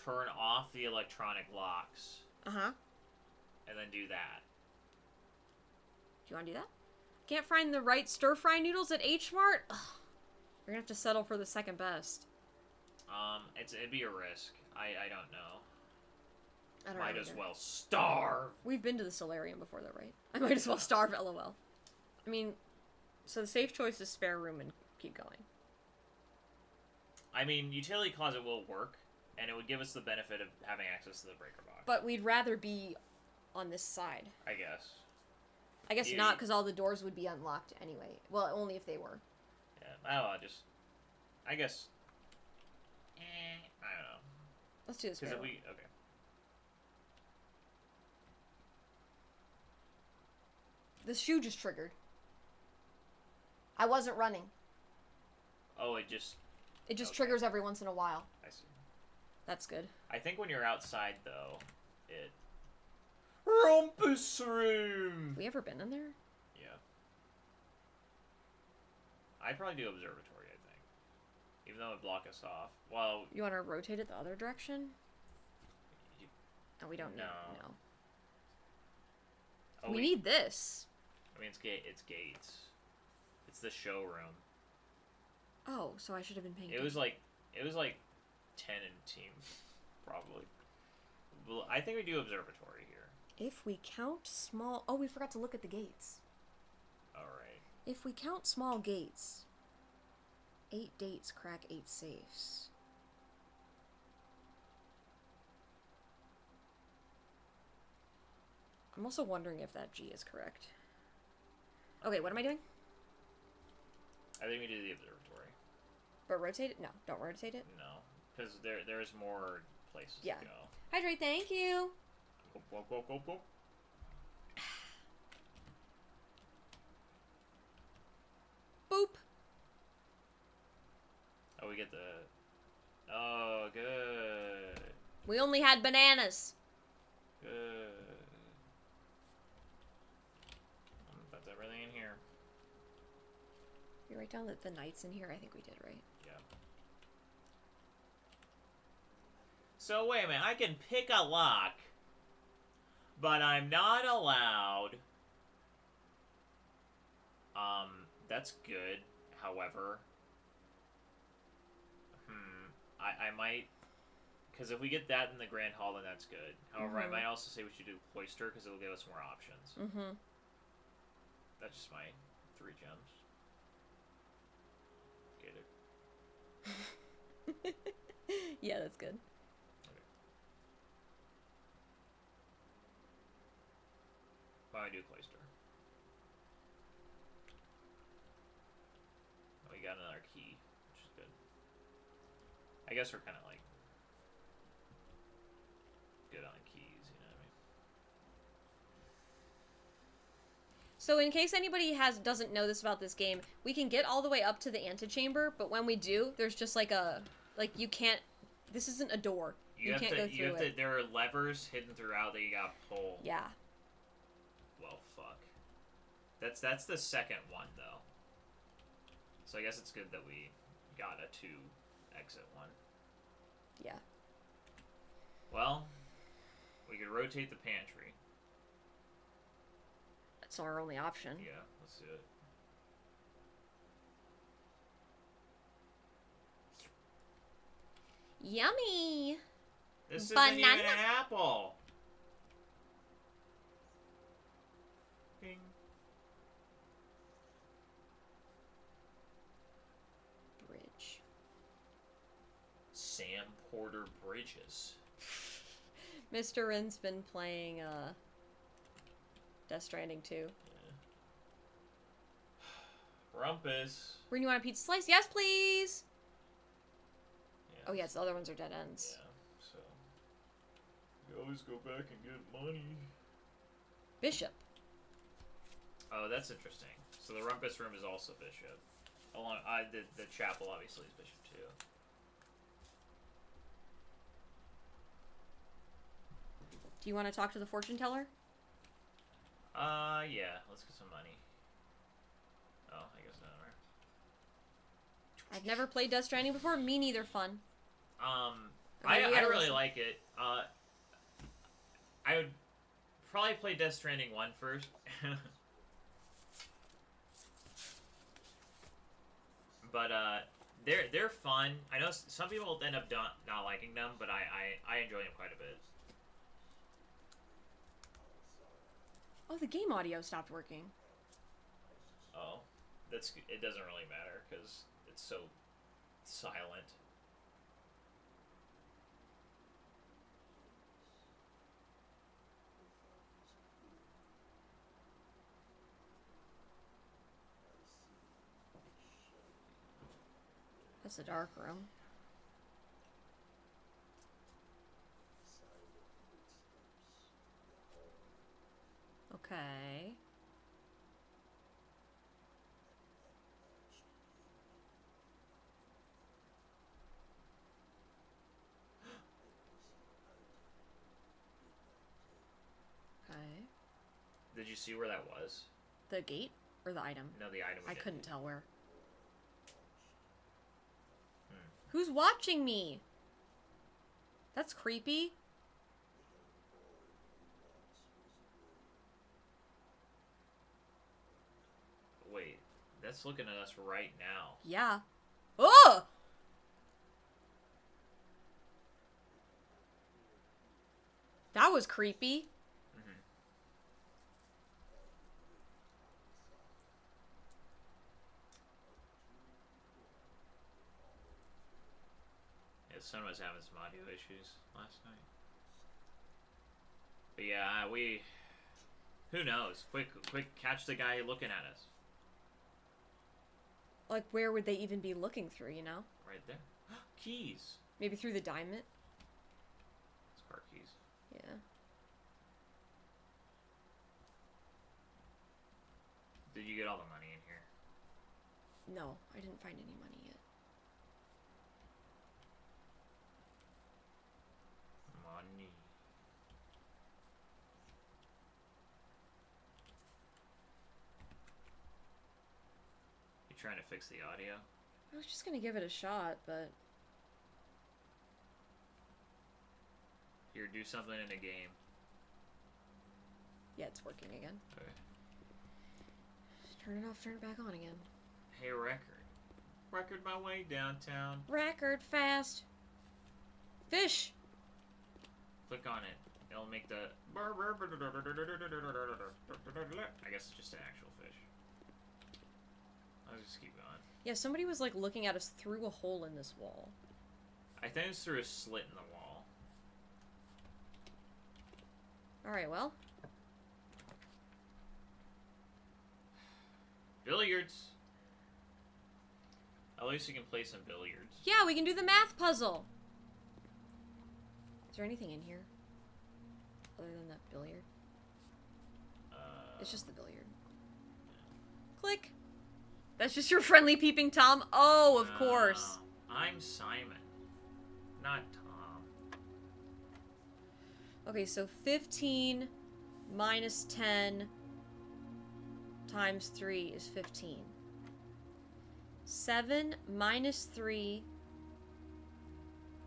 Turn off the electronic locks. Uh-huh. And then do that. Do you want to do that? Can't find the right stir-fry noodles at H Mart? Ugh. You're gonna have to settle for the second best. It'd be a risk. I don't know. I don't Might know as either. well starve. We've been to the solarium before, though, right? I might as well starve, lol. I mean, so the safe choice is spare room and keep going. I mean, utility closet will work, and it would give us the benefit of having access to the breaker box. But we'd rather be on this side. I guess. I guess Yeah. not, because all the doors would be unlocked anyway. Well, only if they were. Yeah. I guess. I don't know. Let's do this. Because if we okay. The shoe just triggered. I wasn't running. Oh, it just It just Okay. triggers every once in a while. I see. That's good. I think when you're outside though, it rumpus room. Have we ever been in there? Yeah. I'd probably do observatory, I think. Even though it would block us off. Well, You want to rotate it the other direction? you- No, we don't need. No. No. oh, We wait. need this. I mean, it's gates. It's the showroom. Oh, so I should have been paying It was like 10 in team, probably. Well, I think we do observatory here. If we count small... Oh, we forgot to look at the gates. Alright. If we count small gates, 8 dates crack 8 safes. I'm also wondering if that G is correct. Okay, what am I doing? I think we do the observatory. But rotate it? No, don't rotate it. No. Because there's more places Yeah. to go. Hydrate, thank you! Go. Boop! Oh, we get the... Oh, good. We only had bananas! Good. That's everything in here. We write down the knights in here? I think we did, right? Yeah. So, wait a minute. I can pick a lock, but I'm not allowed... That's good. However... I might... Because if we get that in the Grand Hall, then that's good. However, I might also say we should do Cloister, because it'll give us more options. Mm-hmm. That's just my 3 gems. Get it? Yeah, that's good. Okay. Why don't I do Cloister? Oh, we got another key, which is good. I guess we're kind of like good on keys, you know what I mean? So in case anybody doesn't know this about this game, we can get all the way up to the antechamber, but when we do, there's just like you can't, this isn't a door. You can't go through it. There are levers hidden throughout that you gotta pull. Yeah. Well, fuck. That's the second one, though. So I guess it's good that we got a 2 exit one. Yeah. Well, we could rotate the pantry. That's our only option. Yeah, let's do it. Yummy! This isn't Banana. even an apple! Bing. Bridge. Sam Porter Bridges. Mr. Rin's been playing, Death Stranding 2. Yeah. Rumpus. Rin, you want a pizza slice? Yes, please! Yeah. Oh, yes, the other ones are dead ends. Yeah, so... You always go back and get money. Bishop. Oh, that's interesting. So the rumpus room is also bishop. Along, the chapel obviously is bishop too. Do you want to talk to the fortune teller? Yeah. Let's get some money. Oh, I guess not. I've never played Death Stranding before. Me neither. Fun. I really like it. I would probably play Death Stranding 1 first. But they're fun. I know some people end up not liking them, but I enjoy them quite a bit. Oh, the game audio stopped working. Oh, it doesn't really matter because it's so silent. That's a dark room. Okay. Okay. Did you see where that was? The gate or the item? No, the item. I couldn't tell where. Hmm. Who's watching me? That's creepy. Wait, that's looking at us right now. Yeah. Oh! That was creepy. Mm-hmm. Yeah, the son was having some audio issues last night. But yeah, who knows? Quick, catch the guy looking at us. Like, where would they even be looking through, you know? Right there. Keys. Maybe through the diamond? It's car keys. Yeah. Did you get all the money in here? No, I didn't find any money yet. Money. You trying to fix the audio? I was just gonna give it a shot, but... Here, do something in a game. Yeah, it's working again. Okay. Turn it off, turn it back on again. Hey, record. Record my way downtown. Record fast. Fish! Click on it. It'll make the... I guess it's just an actual fish. I'll just keep going. Yeah, somebody was like looking at us through a hole in this wall. I think it's through a slit in the wall. Alright, well. Billiards. At least you can play some billiards. Yeah, we can do the math puzzle! Is there anything in here? Other than that billiard? It's just the billiard. Click! That's just your friendly peeping Tom? Oh, of course. I'm Simon. Not Tom. Okay, so 15 minus 10 times 3 is 15. 7 minus 3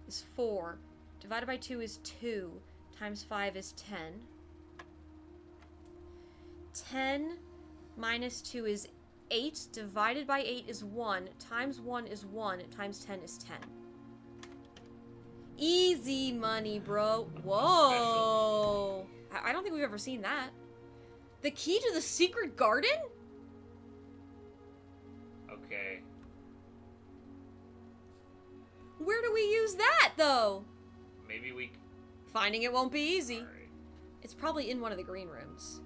is 4. Divided by 2 is 2. Times 5 is 10. 10 minus 2 is 8. Divided by 8 is 1. Times 1 is 1. Times 10 is 10. Easy money, bro. Whoa. I don't think we've ever seen that. The key to the secret garden? Okay. Where do we use that, though? Maybe we... Finding it won't be easy. Alright. It's probably in one of the green rooms.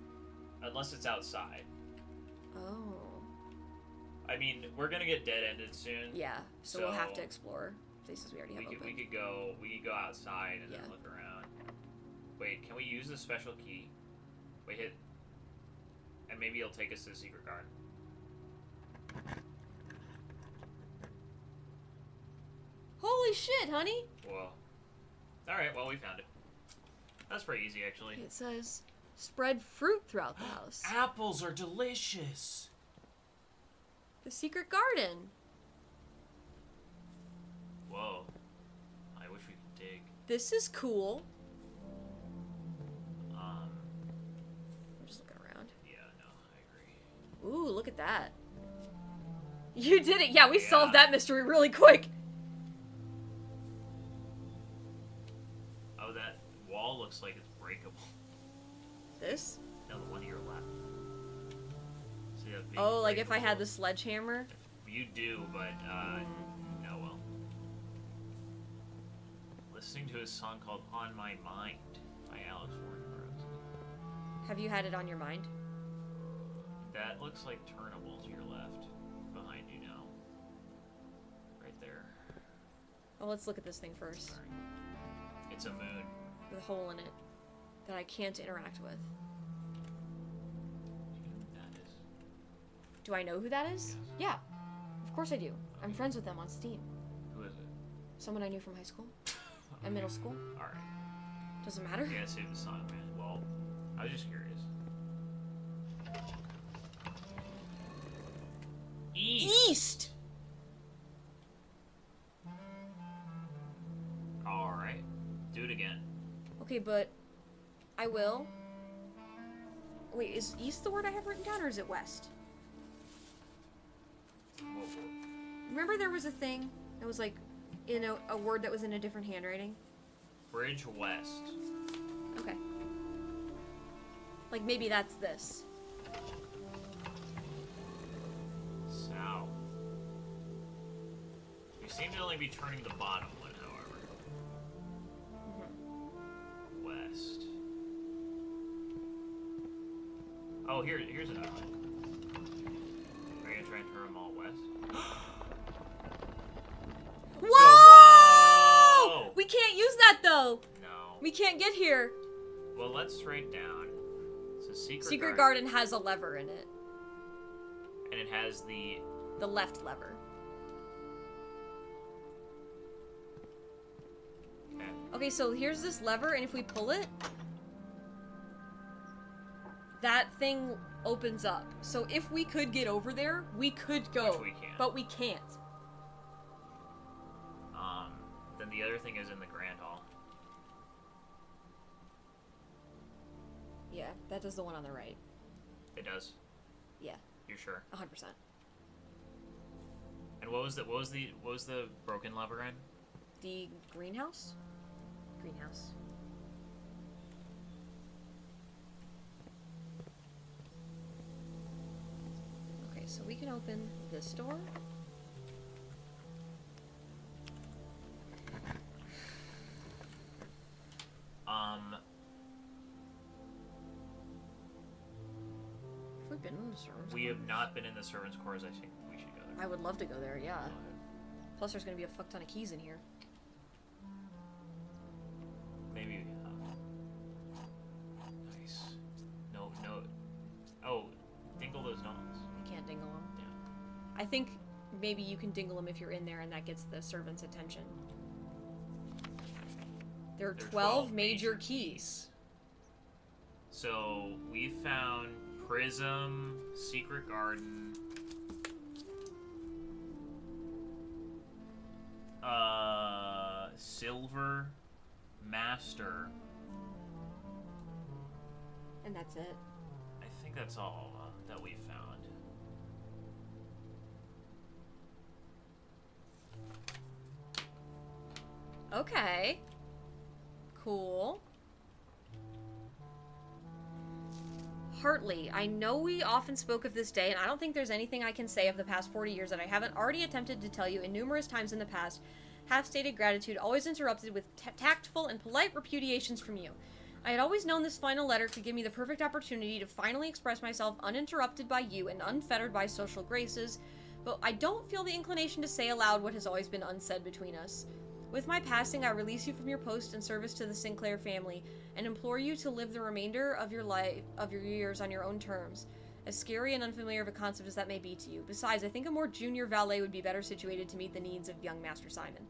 Unless it's outside. Oh. I mean, we're gonna get dead-ended soon. Yeah, so we'll have to explore places we already have open. We could go outside and Yeah. then look around. Wait, can we use the special key? Wait, hit... And maybe it'll take us to the secret garden. Holy shit, honey! Whoa. Alright, well, we found it. That's pretty easy, actually. It says, spread fruit throughout the house. Apples are delicious! The secret garden. Whoa. I wish we could dig. This is cool. Um... I'm just looking around. Yeah, no, I agree. Ooh, look at that. You did it! Yeah, we Yeah. solved that mystery really quick. Oh, that wall looks like it's breakable. This? No, the one to your left. See that big Oh, like if I had breakable- the sledgehammer? You do, but, no, well. Listening to a song called On My Mind by Alex Warren Rose. Have you had it on your mind? That looks like Turnable to your left. Behind you now. Right there. Oh, let's look at this thing first. Sorry. It's a moon. With a hole in it that I can't interact with. Do you know what that is? Do I know who that is? Yes. Yeah. Of course I do. I'm friends with them on Steam. Who is it? Someone I knew from high school and middle school. Alright. Doesn't matter. Yeah, save the song, man. Well, I was just curious. East! Alright. Do it again. Okay, but I will. Wait, is east the word I have written down, or is it west? Whoa, whoa. Remember there was a thing that was like in a word that was in a different handwriting? Bridge west. Okay. Like maybe that's this. South. You seem to only be turning the bottom one, however. West. Oh, here's another one. Are you gonna try and turn them all west? Whoa! Whoa! We can't use that though. No. We can't get here. Well, let's write down. It's a Secret garden has a lever in it. And it has the... The left lever. Okay. Okay, so here's this lever, and if we pull it, that thing opens up. So if we could get over there, we could go. Which we can't. But we can't. Then the other thing is in the Grand Hall. Yeah, that does the one on the right. It does. Yeah, You're sure? 100%. And what was the broken lever in? The greenhouse? Greenhouse. Okay, so we can open this door. Have we been in the servants' We have quarters? not been in the servants' quarters. I think we should go there. I would love to go there, yeah. Plus there's gonna be a fuck ton of keys in here. Maybe. Nice. No. Oh, dingle those knobs. I can't dingle them. Yeah. I think maybe you can dingle them if you're in there and that gets the servant's attention. There are There are 12 major keys. So we found Prism, Secret Garden, Silver, Master. And that's it. I think that's all that we found. Okay. Cool. Hartley, I know we often spoke of this day, and I don't think there's anything I can say of the past 40 years that I haven't already attempted to tell you in numerous times in the past. Half-stated gratitude, always interrupted with tactful and polite repudiations from you. I had always known this final letter could give me the perfect opportunity to finally express myself uninterrupted by you and unfettered by social graces, but I don't feel the inclination to say aloud what has always been unsaid between us. With my passing, I release you from your post and service to the Sinclair family, and implore you to live the remainder of your years on your own terms, as scary and unfamiliar of a concept as that may be to you. Besides, I think a more junior valet would be better situated to meet the needs of young Master Simon.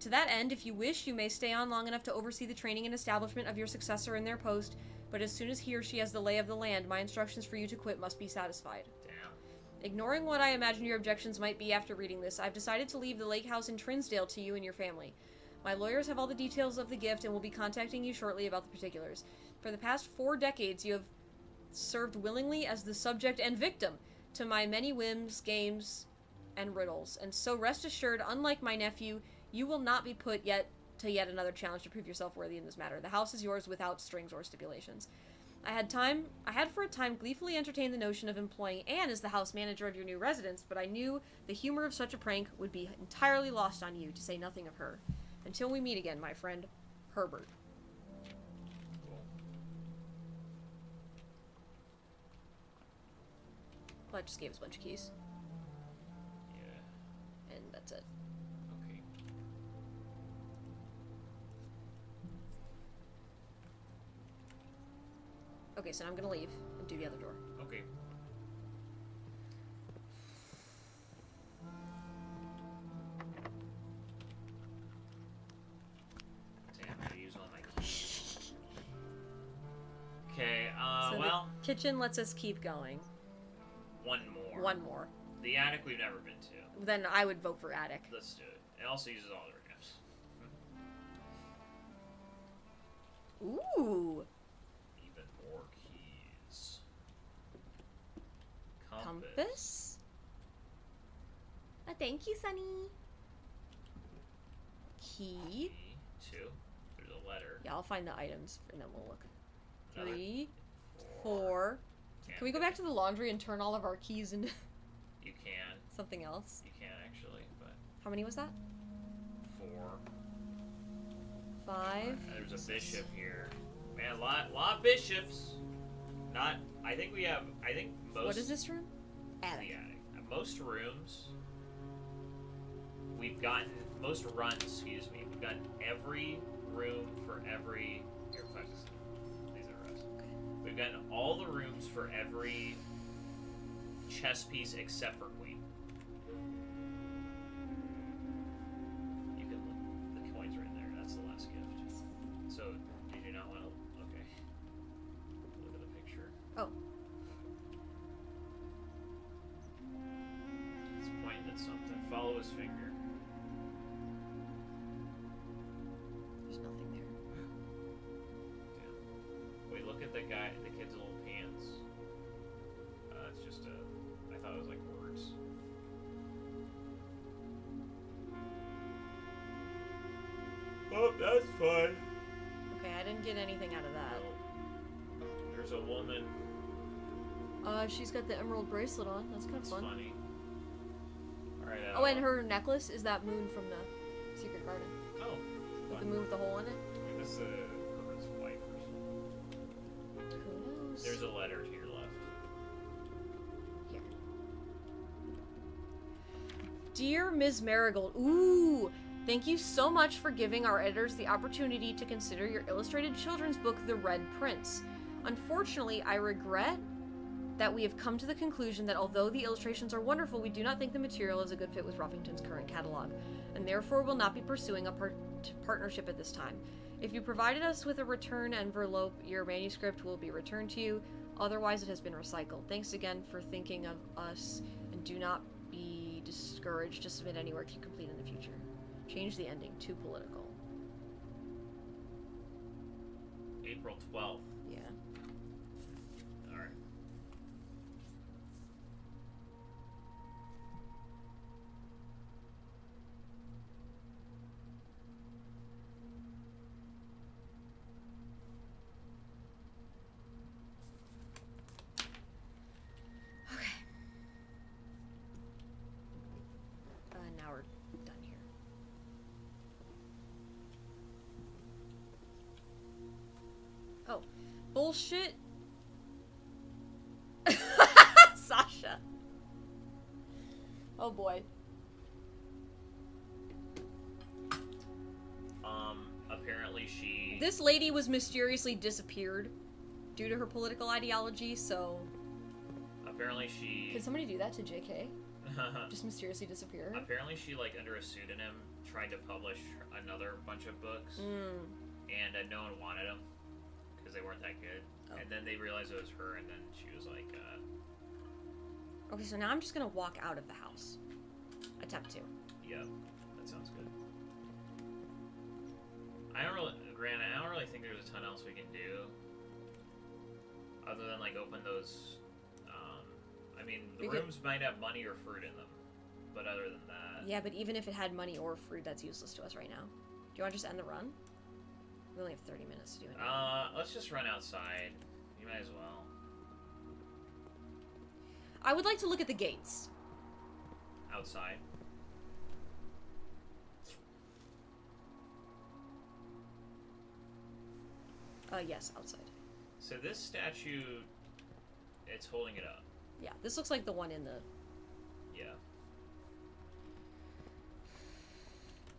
To that end, if you wish, you may stay on long enough to oversee the training and establishment of your successor in their post, but as soon as he or she has the lay of the land, my instructions for you to quit must be satisfied. Damn. Ignoring what I imagine your objections might be after reading this, I've decided to leave the lake house in Trinsdale to you and your family. My lawyers have all the details of the gift and will be contacting you shortly about the particulars. For the past 4 decades, you have served willingly as the subject and victim to my many whims, games, and riddles, and so rest assured, unlike my nephew, you will not be put yet another challenge to prove yourself worthy in this matter. The house is yours without strings or stipulations. I had for a time gleefully entertained the notion of employing Anne as the house manager of your new residence, but I knew the humor of such a prank would be entirely lost on you, to say nothing of her. Until we meet again, my friend, Herbert. Cool. Well, that just gave us a bunch of keys. Yeah. And that's it. Okay. Okay, so now I'm gonna leave and do the other door. Okay. Damn, I use all my keys. Okay, So well, the kitchen lets us keep going. one more. One more. The attic we've never been to. Then I would vote for attic. Let's do it. It also uses all the ramps. Ooh. Even more keys. Compass? Thank you, Sunny. Key. Key. 2. There's a letter. Yeah, I'll find the items and then we'll look. Another 3, 4. Can we go back to the laundry and turn all of our keys into You can. something else? You can actually, but How many was that? 4. 5. There's a bishop here. Man, lot of bishops. Not. I think most. What is this room? Attic. The attic. Most rooms. We've gotten most runs. Excuse me. We've gotten every room for every. Here, flashes. These are runs. Okay. We've gotten all the rooms for every chess piece except for queen. You can look. The coins are in there. That's the last gift. So, did you not want to? Okay. Look at the picture. Oh. He's pointing at something. Follow his finger. There's nothing there. Damn. Wait, look at the guy, the kid's little pants. It's just I thought it was like words. Oh, that's fine. Okay, I didn't get anything out of that. Oh. There's a woman. She's got the emerald bracelet on. That's kind of That's fun. funny. Alright, Oh, and her necklace is that moon from the Secret Garden. Oh. With the fun. moon with the hole in it. Wait, this is Herbert's wife or something. Who knows? There's a letter to your left. Here. Dear Ms. Marigold, ooh! Thank you so much for giving our editors the opportunity to consider your illustrated children's book, The Red Prince. Unfortunately, I regret that we have come to the conclusion that although the illustrations are wonderful, we do not think the material is a good fit with Ruffington's current catalog, and therefore will not be pursuing a partnership at this time. If you provided us with a return envelope, your manuscript will be returned to you. Otherwise, it has been recycled. Thanks again for thinking of us, and do not be discouraged to submit any work you complete in the future. Change the ending to political. April 12th. Yeah. Alright. Okay. Now we're done here. Oh, bullshit. Sasha. Oh boy. apparently she... This lady was mysteriously disappeared due to her political ideology, so... Apparently she... Could somebody do that to JK? Just mysteriously disappear? Apparently she, like, under a pseudonym, tried to publish another bunch of books, and no one wanted them, because they weren't that good. Oh. And then they realized it was her, and then she was like, Okay, so now I'm just gonna walk out of the house. Attempt to. Yeah, that sounds good. I don't really think there's a ton else we can do. Other than, like, open those, I mean, the rooms might have money or fruit in them. But other than that... Yeah, but even if it had money or fruit, that's useless to us right now. Do you want to just end the run? We only have 30 minutes to do it. Let's just run outside. You might as well. I would like to look at the gates. Outside? Yes, outside. So this statue, it's holding it up. Yeah, this looks like the one in the... Yeah.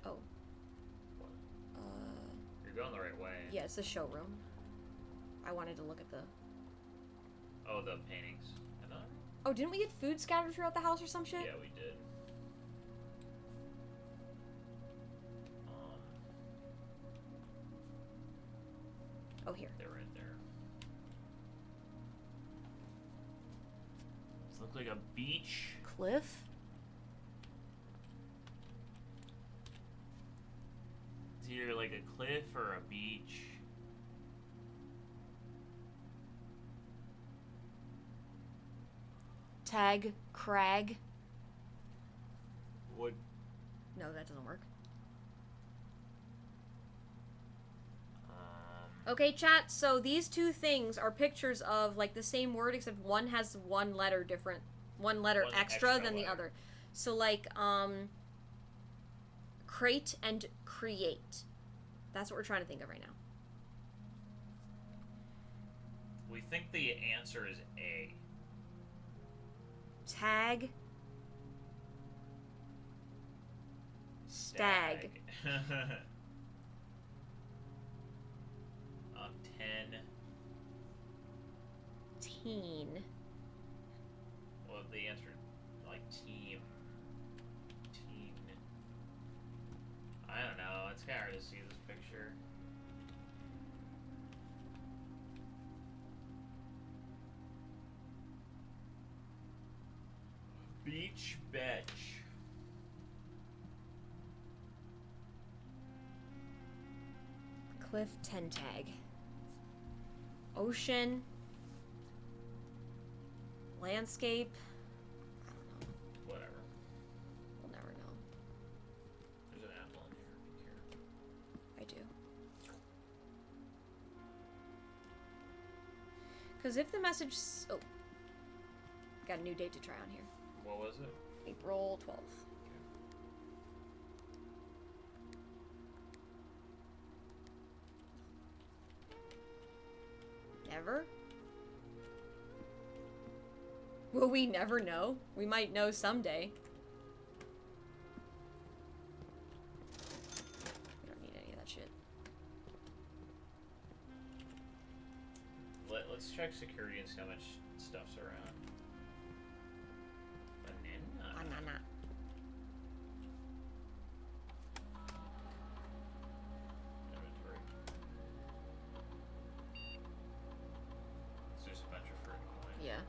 Oh. What? You're going the right way. Yeah, it's the showroom. I wanted to look at the... Oh, the paintings. Another? Oh, didn't we get food scattered throughout the house or some shit? Yeah, we did. Oh, here. They're right there. This looks like a beach. Cliff? It's either like a cliff or a beach. Tag. Crag. What? No, that doesn't work. Okay, chat, so these two things are pictures of, like, the same word, except one has one letter extra than the other. So, like, crate and create. That's what we're trying to think of right now. We think the answer is A. Tag. Stag. 10. Teen. Well, the answer, like, team. Teen. I don't know. It's kind of hard to see this picture. Beach bench. Cliff 10 tag. Ocean. Landscape. I don't know. Whatever. We'll never know. There's an apple in here. Be careful. I do. Because if the message... Oh. Got a new date to try on here. What was it? April 12th. Never? Will we never know? We might know someday. We don't need any of that shit. Let's check security and see how much stuff's around. Banana. Banana. Inventory. It's just a bunch of fruit and coin. Yeah.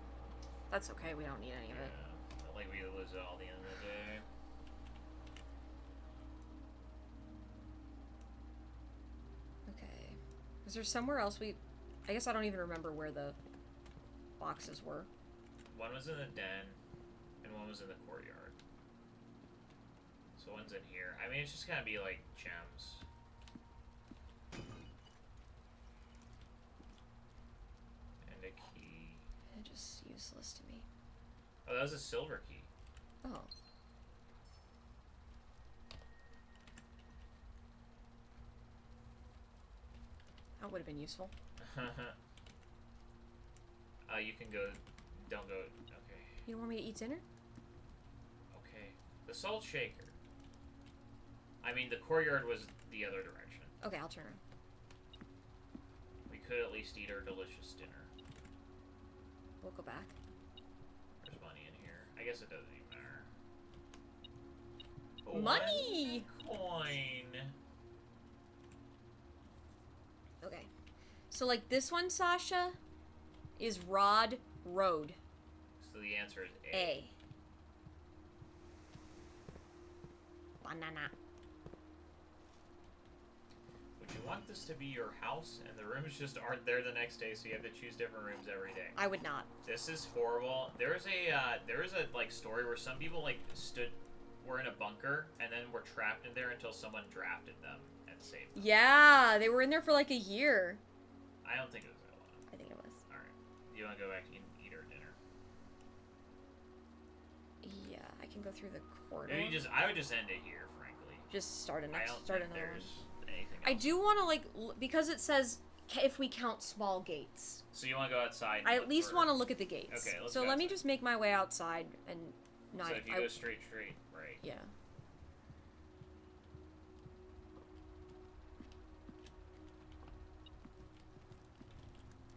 That's okay, we don't need any of it. Yeah. Like we lose it all at the end of the day. Okay. Is there somewhere else we... I guess I don't even remember where the boxes were. One was in the den, and one was in the courtyard. So one's in here. I mean, it's just gonna be like gems. And a key. They're just useless to me. Oh, that was a silver key. Oh. That would have been useful. You can go. Don't go. Okay. You don't want me to eat dinner? Okay. The salt shaker. I mean, the courtyard was the other direction. Okay, I'll turn around. could at least eat our delicious dinner. We'll go back. There's money in here. I guess it doesn't even matter. Money! Coin. Okay. So, like, this one, Sasha, is Rod Road. So the answer is A. A. Banana. Would you want this to be your house and the rooms just aren't there the next day, so you have to choose different rooms every day? I would not. This is horrible. There is a like story where some people like were in a bunker and then were trapped in there until someone drafted them and saved them. Yeah, they were in there for like a year. I don't think it was that long. I think it was. All right, you want to go back and eat our dinner? Yeah, I can go through the corridor. Maybe I would just end it here, frankly. Just start I don't start think another there's one. anything else. I do want to, like, because it says if we count small gates. So you want to go outside? I at least want to look at the gates. Okay, let's So go let me outside. just make my way outside and not. So if you go straight, right. Yeah.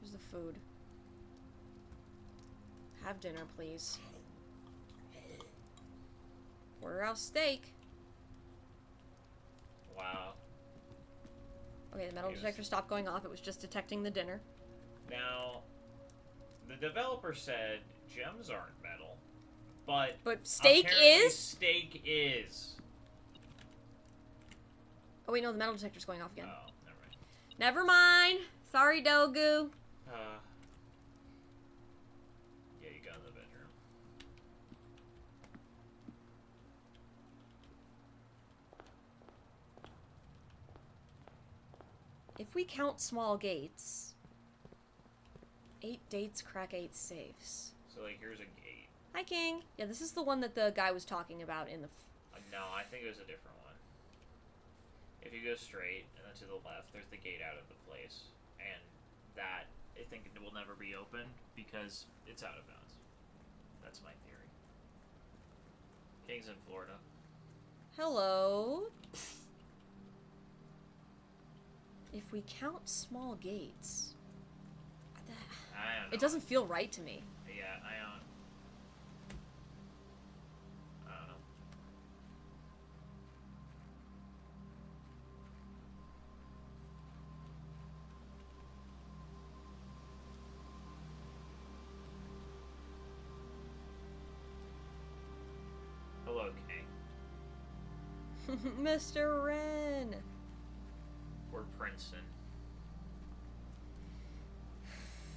Here's the food. Have dinner, please. Porterhouse steak. Wow. Okay, the metal Yes. detector stopped going off. It was just detecting the dinner. Now, the developer said gems aren't metal, but Steak apparently is? steak is. Oh wait, no, the metal detector's going off again. Oh, never mind. Never mind. Sorry, Dogu. Yeah, you got in the bedroom. If we count small gates, 8 dates crack 8 safes. So like, here's a gate. Hi, King. Yeah, this is the one that the guy was talking about in the. No, I think it was a different one. If you go straight and then to the left, there's the gate out of the place, and that I think it will never be opened because it's out of bounds. That's my theory. King's in Florida. Hello. If we count small gates, I don't know. it doesn't feel right to me. Yeah, I don't know. Hello, King. Mr. Wren. We're Princeton.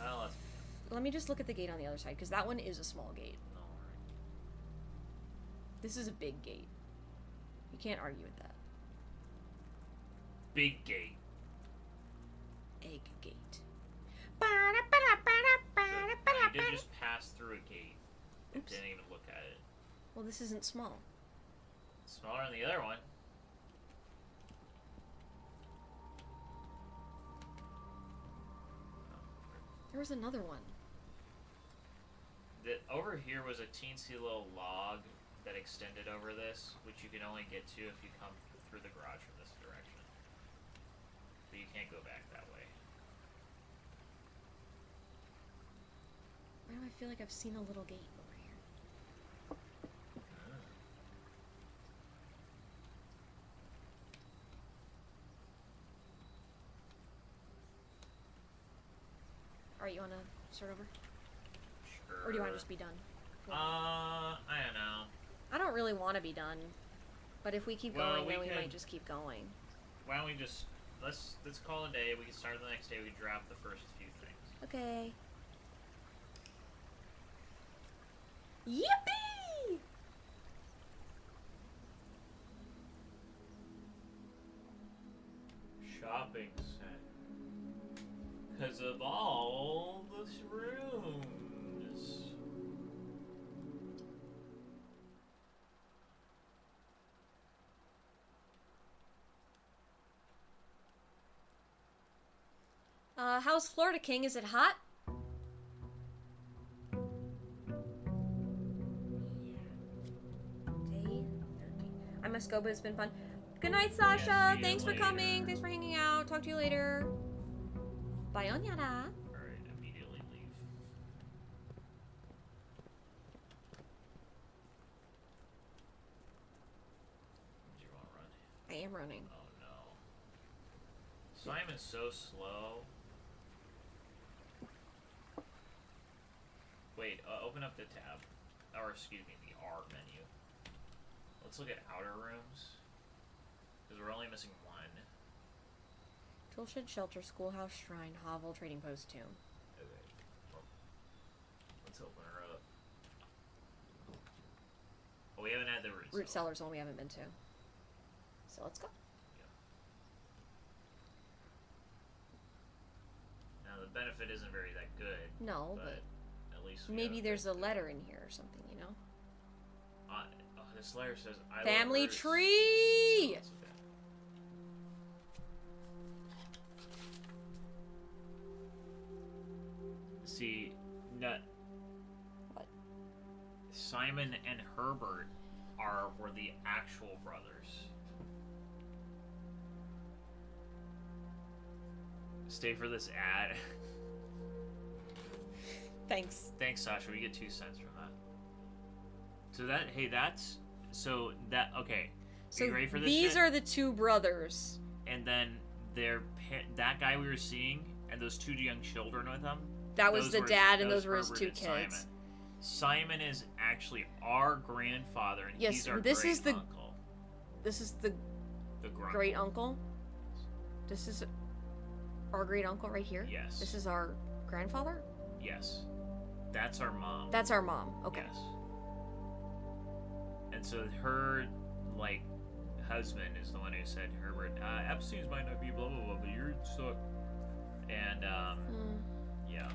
Oh, let's Let me just look at the gate on the other side, because that one is a small gate. Alright. This is a big gate. You can't argue with that. Big gate. Egg gate. So you did just pass through a gate. And Oops. didn't even look at it. Well, this isn't small. Smaller than the other one. There was another one. Over here was a teensy little log that extended over this, which you can only get to if you come through the garage from this direction. But you can't go back that way. Why do I feel like I've seen a little gate over here? Alright, you wanna start over? Sure. Or do you wanna just be done? I don't know. I don't really want to be done. But if we keep Well, going, we then we could- might just keep going. Why don't we just let's call it a day. We can start the next day. We can drop the first few things. Okay. Yippee! Shopping center. Because of all the rooms. How's Florida King? Is it hot? Day 13. I must go, but it's been fun. Good night, Sasha. Yeah, see you Thanks for coming. later. Thanks for hanging out. Talk to you later. Bayonara. Alright, immediately leave. Do you want to run? I am running. Oh no. Simon's so slow. Wait, open up the tab. Or, excuse me, the R menu. Let's look at outer rooms. Because we're only missing one. Toolshed, Shelter, Schoolhouse, Shrine, Hovel, Trading Post, Tomb. Okay. Well, let's open her up. Oh, we haven't had the root Cellar's the one we haven't been to. So let's go. Now, the benefit isn't very that good. No, but at least maybe there's a letter in here or something, you know? This letter says, I Family love roots. tree! That's okay. See, What? Simon and Herbert were the actual brothers. Stay for this ad. Thanks. Thanks, Sasha. We get 2 cents from that. Okay. So Are you ready for this these shit? are the two brothers. And then that guy we were seeing, and those 2 young children with him. That was those the were- dad, and those were Herbert his 2 and kids. Simon is actually our grandfather, and Yes, he's our this great is the- uncle. This is the The great uncle. This is our great uncle right here. Yes. This is our grandfather. Yes. That's our mom. That's our mom. Okay. Yes. And so her, husband is the one who said, Herbert, Epstein's might not be blah, blah, blah, but you're suck. And, yeah.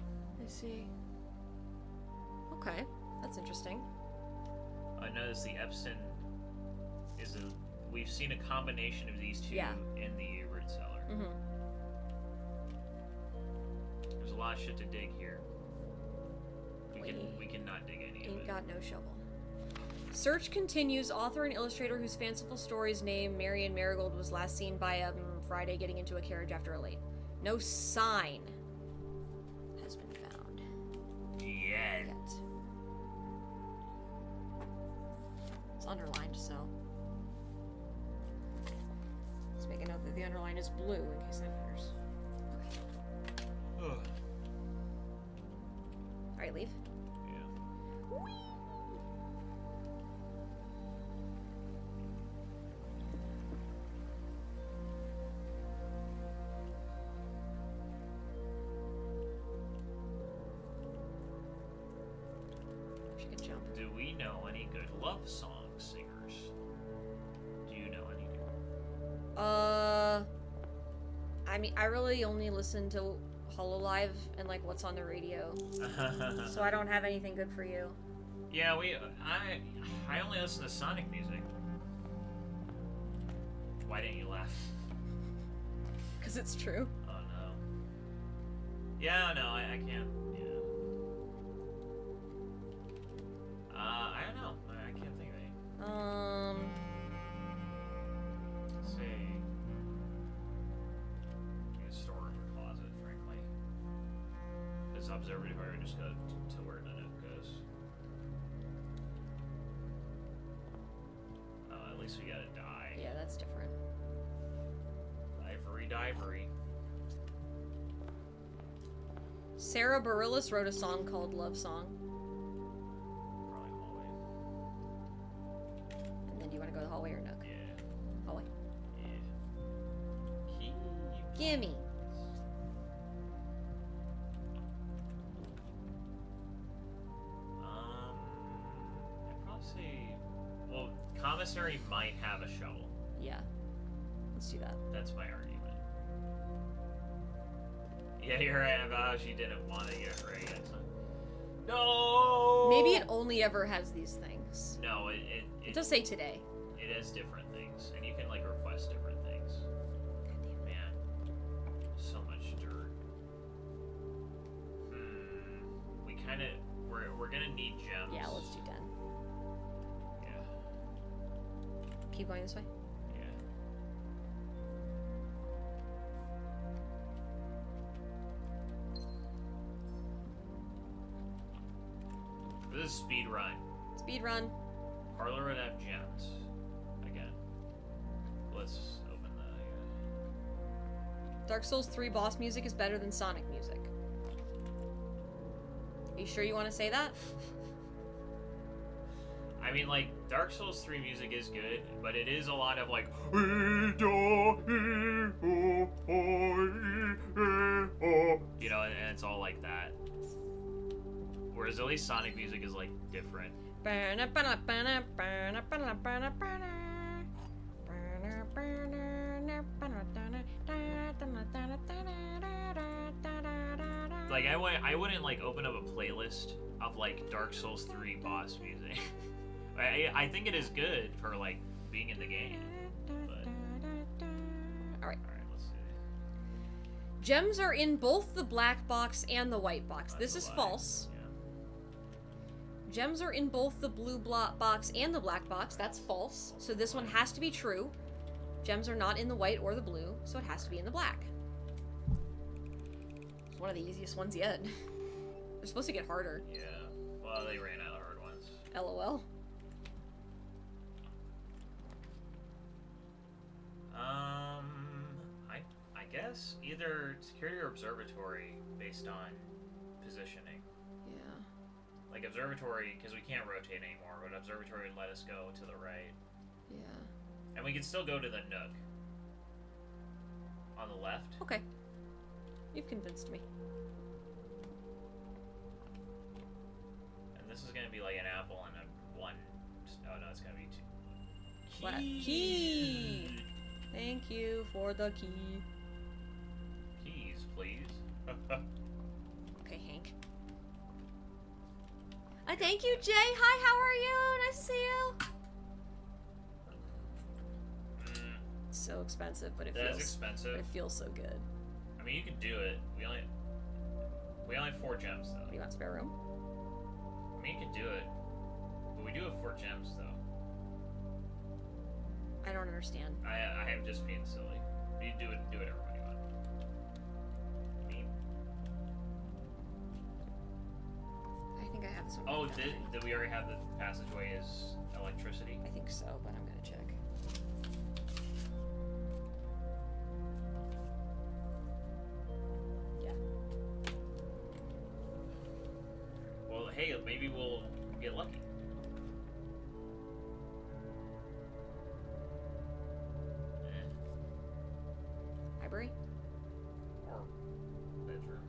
I see. Okay, that's interesting. I noticed the Epstein we've seen a combination of these 2 Yeah. in the root cellar. Mm-hmm. There's a lot of shit to dig here. We cannot dig any of Ain't it. got no shovel. Search continues. Author and illustrator whose fanciful stories named Marion Marigold was last seen by Friday getting into a carriage after a late. No sign has been found Yet. yet. It's underlined, so let's make a note that the underline is blue in case that matters. Okay. Ugh. All right, leave. Yeah. She can jump. Do we know any good love song singers? Do you know any? I mean, I really only listen to Hololive and what's on the radio, so I don't have anything good for you. Yeah, I only listen to Sonic music. Why didn't you laugh? Because it's true. Oh no. Yeah, no, I can't. Yeah. I don't know. I can't think of any. Let's see. I'm gonna store it in the closet, frankly. This observatory would just go to where none of it goes. Oh, at least we got a die. Yeah, that's different. Divery. Sarah Bareilles wrote a song called Love Song. Probably hallway. And then do you want to go to the hallway or nook? Yeah. Hallway. Yeah. Key. Gimme. I'd probably say, well, commissary might have a shovel. Yeah. Let's do that. That's my argument. Yeah, you're right about she didn't want to get right. No. Maybe it only ever has these things. No, It does say today. It has different things, and you can request different things. Man, so much dirt. We're gonna need gems. Yeah, let's do 10. Yeah. Keep going this way. Yeah. is speed run. Speed run. Parlor would have gems. Again. Let's open the. Dark Souls 3 boss music is better than Sonic music. Are you sure you want to say that? I mean, like, Dark Souls 3 music is good, but it is a lot of, like, you know, and it's all like that. Whereas at least Sonic music is, like, different. Like, I wouldn't, like, open up a playlist of, like, Dark Souls 3 boss music. I think it is good for, like, being in the game. But... Alright, let's see. gems are in both the black box and the white box. That's This is a lie. false. Yeah. Gems are in both the blue box and the black box. That's false. So this one has to be true. Gems are not in the white or the blue, so it has to be in the black. It's one of the easiest ones yet. They're supposed to get harder. Yeah. Well, they ran out of hard ones. LOL. I guess either security or observatory based on positioning. Yeah. Like observatory, because we can't rotate anymore, but observatory would let us go to the right. Yeah. And we can still go to the nook. On the left. Okay. You've convinced me. And this is going to be like an apple and a one... Oh no, it's going to be two. Flat key! Thank you for the key. Keys, please. Okay, Hank. Thank you, Jay. Hi, how are you? Nice to see you. It's so expensive, but That is expensive. it feels so good. I mean, you can do it. We only have 4 gems though. You got spare room? I mean, you can do it, but we do have 4 gems though. I don't understand. I am just being silly. You do it everybody want. Me. I think I have this one. Oh, written down. did we already have the passageway as electricity? I think so, but I'm gonna check. Yeah. Well, hey, maybe we'll get lucky. Library? Or bedroom.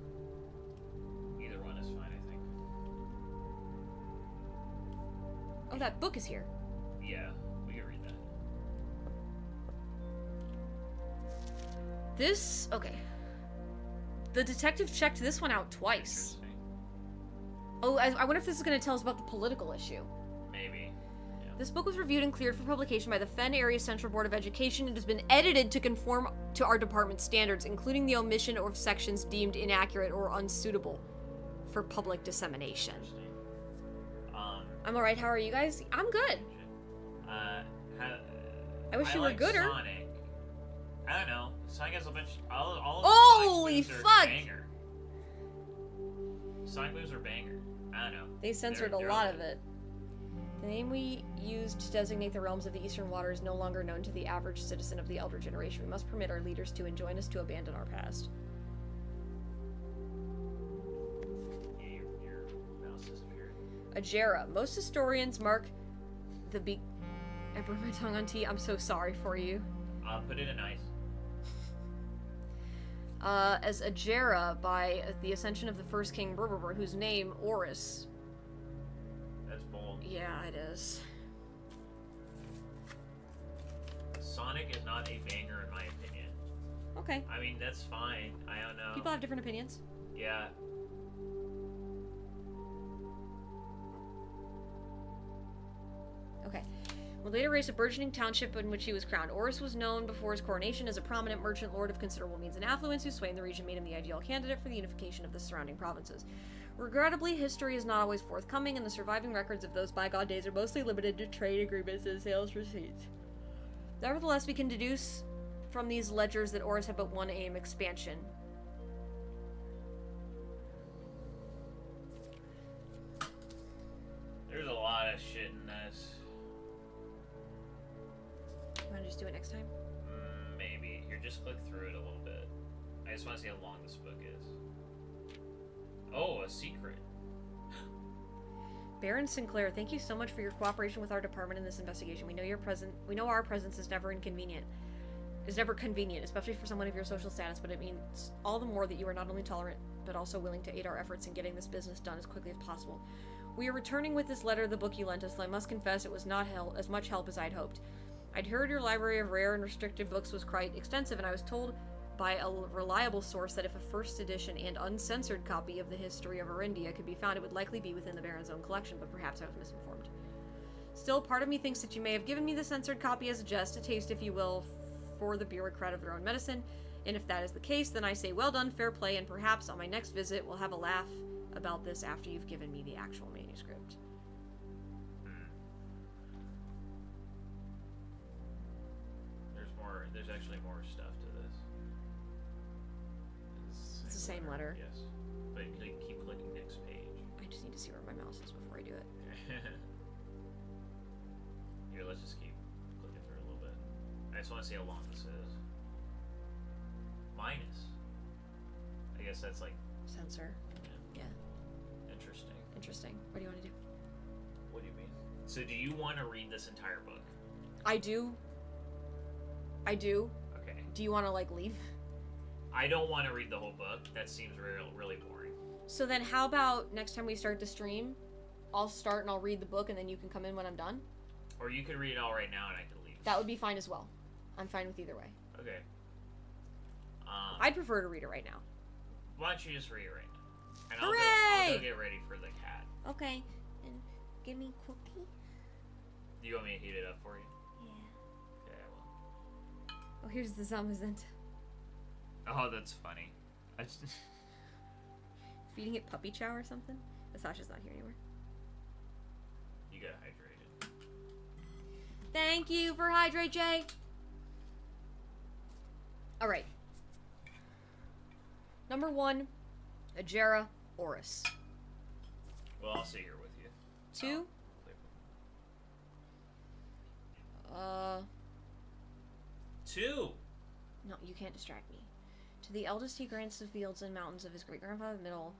Either one is fine, I think. Oh, that book is here. Yeah, we can read that. This, okay. The detective checked this one out twice. Interesting. Oh, I wonder if this is going to tell us about the political issue. Maybe. Yeah. This book was reviewed and cleared for publication by the Fen Area Central Board of Education and has been edited to conform to our department's standards, including the omission of sections deemed inaccurate or unsuitable for public dissemination. Interesting. I'm alright, how are you guys? I'm good. I wish you were like gooder. Sonic. I don't know. Sonic has a bunch. All Holy Sonic moves are fuck! banger. Sonic moves are banger. I don't know. They censored They're a lot okay. of it. The name we used to designate the realms of the Eastern Water is no longer known to the average citizen of the Elder Generation. We must permit our leaders to enjoin us to abandon our past. Yeah, your mouse disappeared. Ajera. Most historians mark the I burned my tongue on tea. I'm so sorry for you. Put it in ice. As Ajera by the ascension of the first king Berber, whose name Oris. That's bold. Yeah, it is. Sonic is not a banger in my opinion. Okay. I mean, that's fine. I don't know. People have different opinions. Yeah. Okay. Would later raise a burgeoning township in which he was crowned. Oris was known before his coronation as a prominent merchant lord of considerable means and affluence whose sway in the region made him the ideal candidate for the unification of the surrounding provinces. Regrettably, history is not always forthcoming, and the surviving records of those bygone days are mostly limited to trade agreements and sales receipts. Nevertheless, we can deduce from these ledgers that Oris had but one aim: expansion. of shit in this. You want to just do it next time? Maybe. Here, just click through it a little bit. I just want to see how long this book is. Oh, a secret. Baron Sinclair, thank you so much for your cooperation with our department in this investigation. We know our presence is never convenient, especially for someone of your social status, but it means all the more that you are not only tolerant, but also willing to aid our efforts in getting this business done as quickly as possible. We are returning with this letter the book you lent us, though I must confess it was not as much help as I'd hoped. I'd heard your library of rare and restricted books was quite extensive, and I was told by a reliable source that if a first edition and uncensored copy of the history of Arindia could be found, it would likely be within the Baron's own collection, but perhaps I was misinformed. Still, part of me thinks that you may have given me the censored copy as a jest, a taste, if you will, for the bureaucrat of their own medicine, and if that is the case, then I say well done, fair play, and perhaps on my next visit we'll have a laugh about this after you've given me the actual manuscript. There's actually more stuff to this. It's the same letter. Yes. But keep clicking next page. I just need to see where my mouse is before I do it. Here, let's just keep clicking through a little bit. I just want to see how long this is. Minus. I guess that's like... Censor. Yeah. Interesting. Interesting. What do you want to do? What do you mean? So do you want to read this entire book? I do. Okay. Do you want to, like, leave? I don't want to read the whole book. That seems really boring. So then how about next time we start the stream, I'll start and I'll read the book and then you can come in when I'm done? Or you could read it all right now and I could leave. That would be fine as well. I'm fine with either way. Okay. I'd prefer to read it right now. Why don't you just read it right now? And Hooray! I'll go get ready for the cat. Okay, and give me cookie. Do you want me to heat it up for you? Yeah. Okay, I will. Oh, here's the Zamazenta. Oh, that's funny. I just... Feeding it puppy chow or something? Sasha's not here anymore. You got hydrated. Thank you for Hydrate, Jay. Alright. Number 1, Agera Oris. Well, I'll sit here with you. 2, Oh, 2! no, you can't distract me. To the eldest he grants the fields and mountains of his great-grandfather Middle.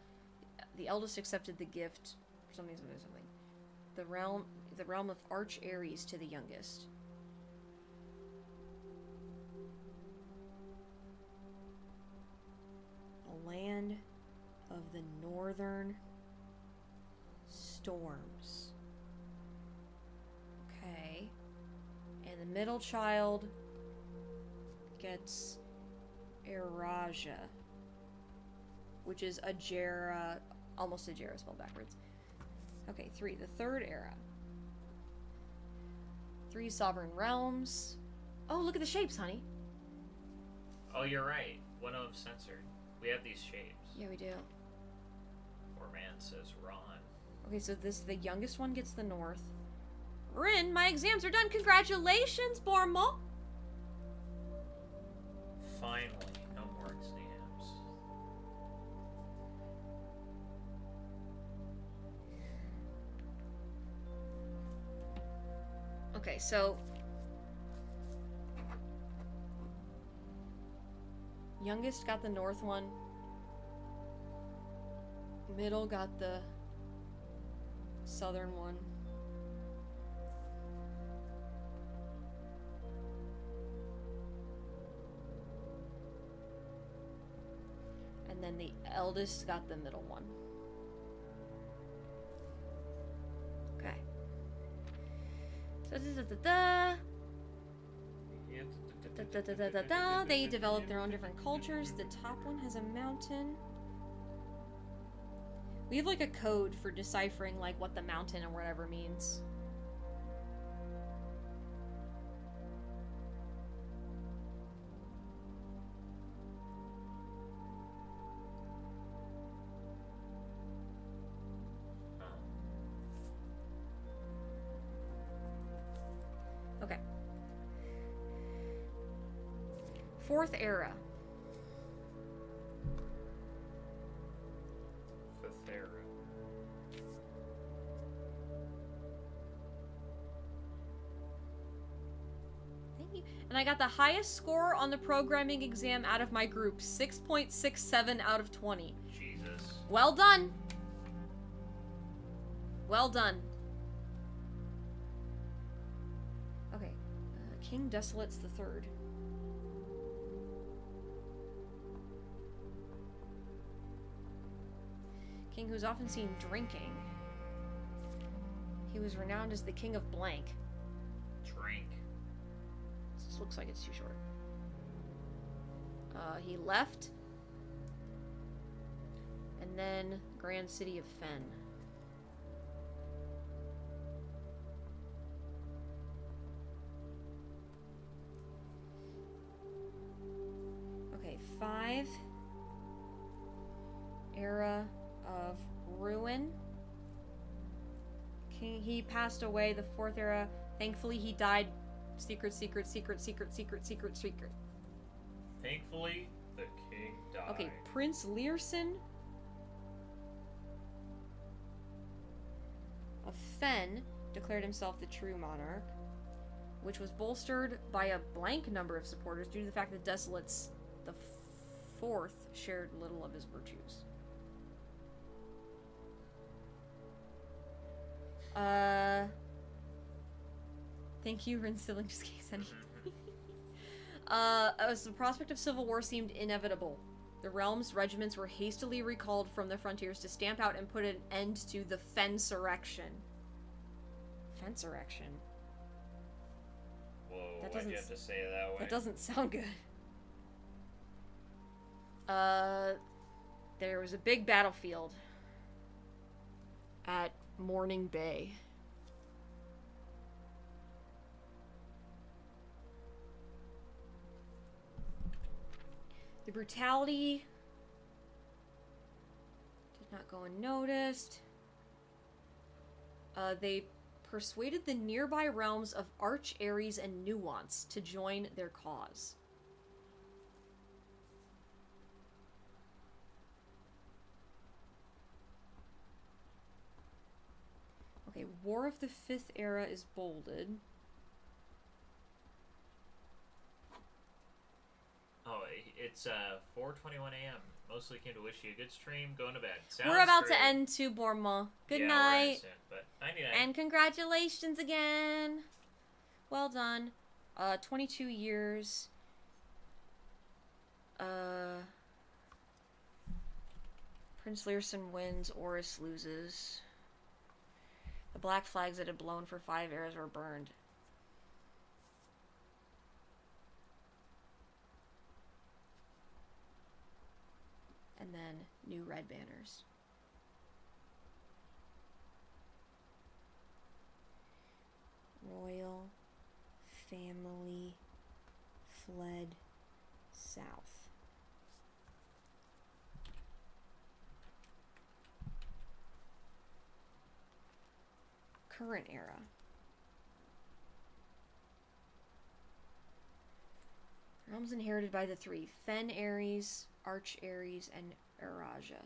The eldest accepted the gift, something. The realm of Arch Ares to the youngest. A land of the northern storms. Okay. And the middle child gets Eraja, which is Agera, almost Agera spelled backwards. Okay, 3, the third era. 3 sovereign realms. Oh, look at the shapes, honey. Oh, you're right. One of them censored. We have these shapes. Yeah, we do. Poor man says Ron. Okay, so the youngest one gets the north. Rin, my exams are done. Congratulations, Bormo. Finally, no more exams. Okay, so youngest got the north one. Middle got the southern one. And then the eldest got the middle one. Okay. They develop their own different cultures. The top one has a mountain. We have like a code for deciphering like what the mountain or whatever means. Okay. Fourth era. Fifth era. And I got the highest score on the programming exam out of my group, 6.67 out of 20. Jesus. Well done. Well done. Okay. King Desolates the Third. King who's often seen drinking. He was renowned as the King of Blank. Drink. This looks like it's too short. He left. And then Grand City of Fen. Okay, 5. Era of Ruin. He passed away, the 4th era. Thankfully, he died. Secret. Thankfully, the king died. Okay, Prince Learson of Fen declared himself the true monarch, which was bolstered by a blank number of supporters due to the fact that Desolates the Fourth shared little of his virtues. Thank you, Rin Stilling, just kidding, Sunny. As the prospect of civil war seemed inevitable, the realm's regiments were hastily recalled from the frontiers to stamp out and put an end to the Fensurrection. Fensurrection? Whoa, That why'd doesn't you have to say it that way? That doesn't sound good. There was a big battlefield at Morning Bay. The brutality did not go unnoticed. They persuaded the nearby realms of Arch, Ares, and Nuance to join their cause. Okay, War of the Fifth Era is bolded. Oh, it's 4:21 a.m. Mostly came to wish you a good stream. Going to bed. Sounds We're about great. to end too, Borma. Good Yeah, we're night. gonna soon, but 99. And congratulations again. Well done. 22 years. Prince Learson wins, Oris loses. The black flags that had blown for 5 eras were burned. And then new red banners. Royal family fled south. Current era. Realms inherited by the 3: Fen Ares, Arch Ares, and Araja.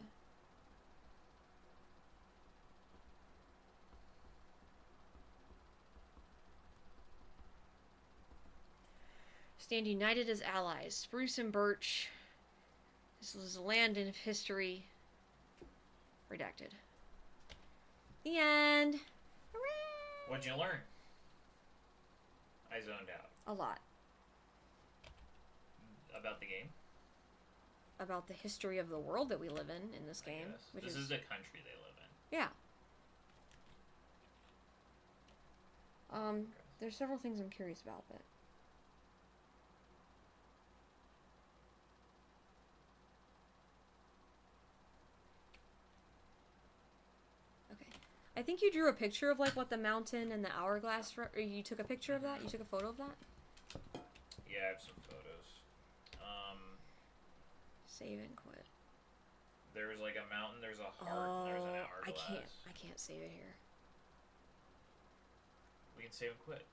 Stand united as allies. Spruce and Birch. This was a land in history. Redacted. The end. Hooray! What'd you learn? I zoned out. A lot. About the game? About the history of the world that we live in this game. Which This is the country they live in. Yeah. There's several things I'm curious about, but... Okay. I think you drew a picture of, like, what the mountain and the hourglass... Or you took a picture of that? You took a photo of that? Yeah, I have some photos. Save and quit. There's like a mountain, there's a heart, and there's an hourglass. I can't save it here. We can save and quit.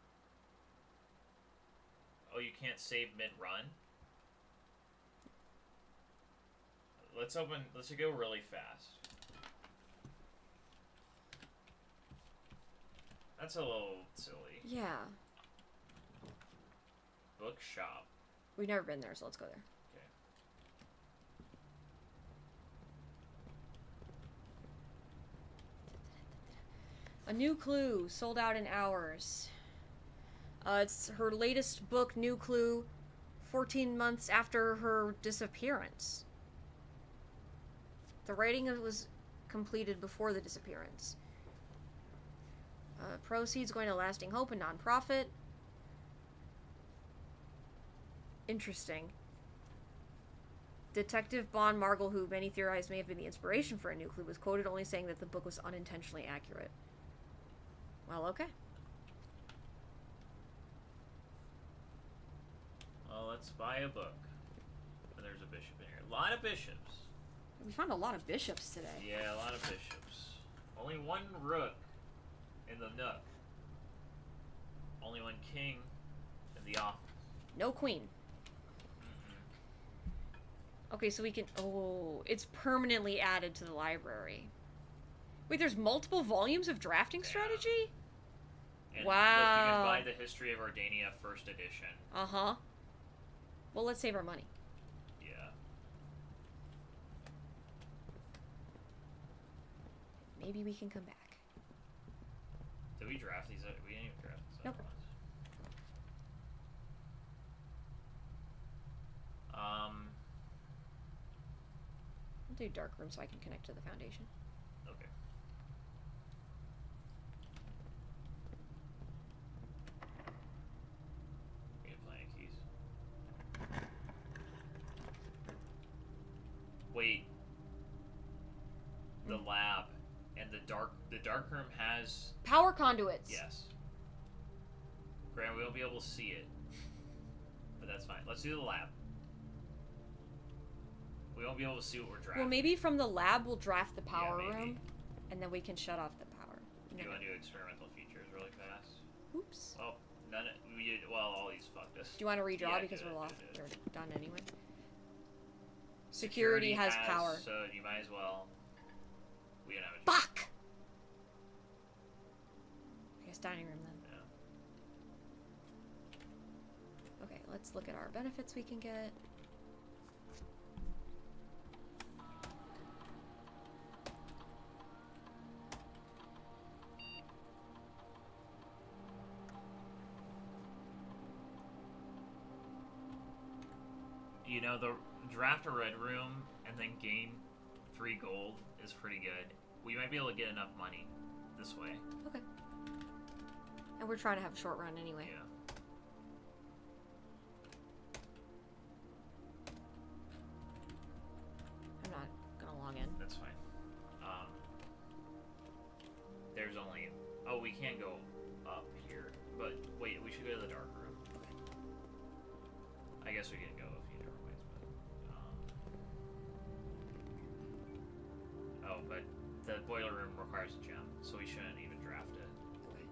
Oh, you can't save mid-run? Let's go really fast. That's a little silly. Yeah. Bookshop. We've never been there, so let's go there. Okay. A New Clue, sold out in hours. It's her latest book, New Clue, 14 months after her disappearance. The writing was completed before the disappearance. Proceeds going to Lasting Hope, a nonprofit. Interesting. Detective Bon Margle, who many theorize may have been the inspiration for A New Clue, was quoted only saying that the book was unintentionally accurate. Well, okay. Well, let's buy a book. And there's a bishop in here. A lot of bishops. We found a lot of bishops today. Yeah, a lot of bishops. Only one rook in the nook. Only one king in the office. No queen. Okay, so we can... Oh, it's permanently added to the library. Wait, there's multiple volumes of drafting strategy? And wow. Look, you can buy the History of Ardania first edition. Uh-huh. Well, let's save our money. Yeah. Maybe we can come back. Did we draft these? We didn't even draft these. Nope. I'll do dark room so I can connect to the foundation. Okay. We get plenty of keys. Wait. The lab and the dark room has... Power conduits! Yes. Grant, we won't be able to see it. But that's fine. Let's do the lab. We won't be able to see what we're drafting. Well, maybe from the lab we'll draft the power Yeah, maybe. room, and then we can shut off the power. Do you want to do experimental features really fast? Oops. Well, we did. Well, all these fucked us. Do you want to redraw Yeah, because do it, we're lost? do it. We're done anyway. Security has power. So you might as well. We don't have a Fuck! I guess dining room then. Yeah. Okay, let's look at our benefits we can get. You know, the draft a red room and then gain 3 gold is pretty good. We might be able to get enough money this way. Okay. And we're trying to have a short run anyway. Yeah. I'm not gonna log in. That's fine. There's only... Oh, we can go up here. But, wait, we should go to the dark room. I guess we can go a few different ways, but... Oh, but the boiler room requires a gem, so we shouldn't even draft it. Okay.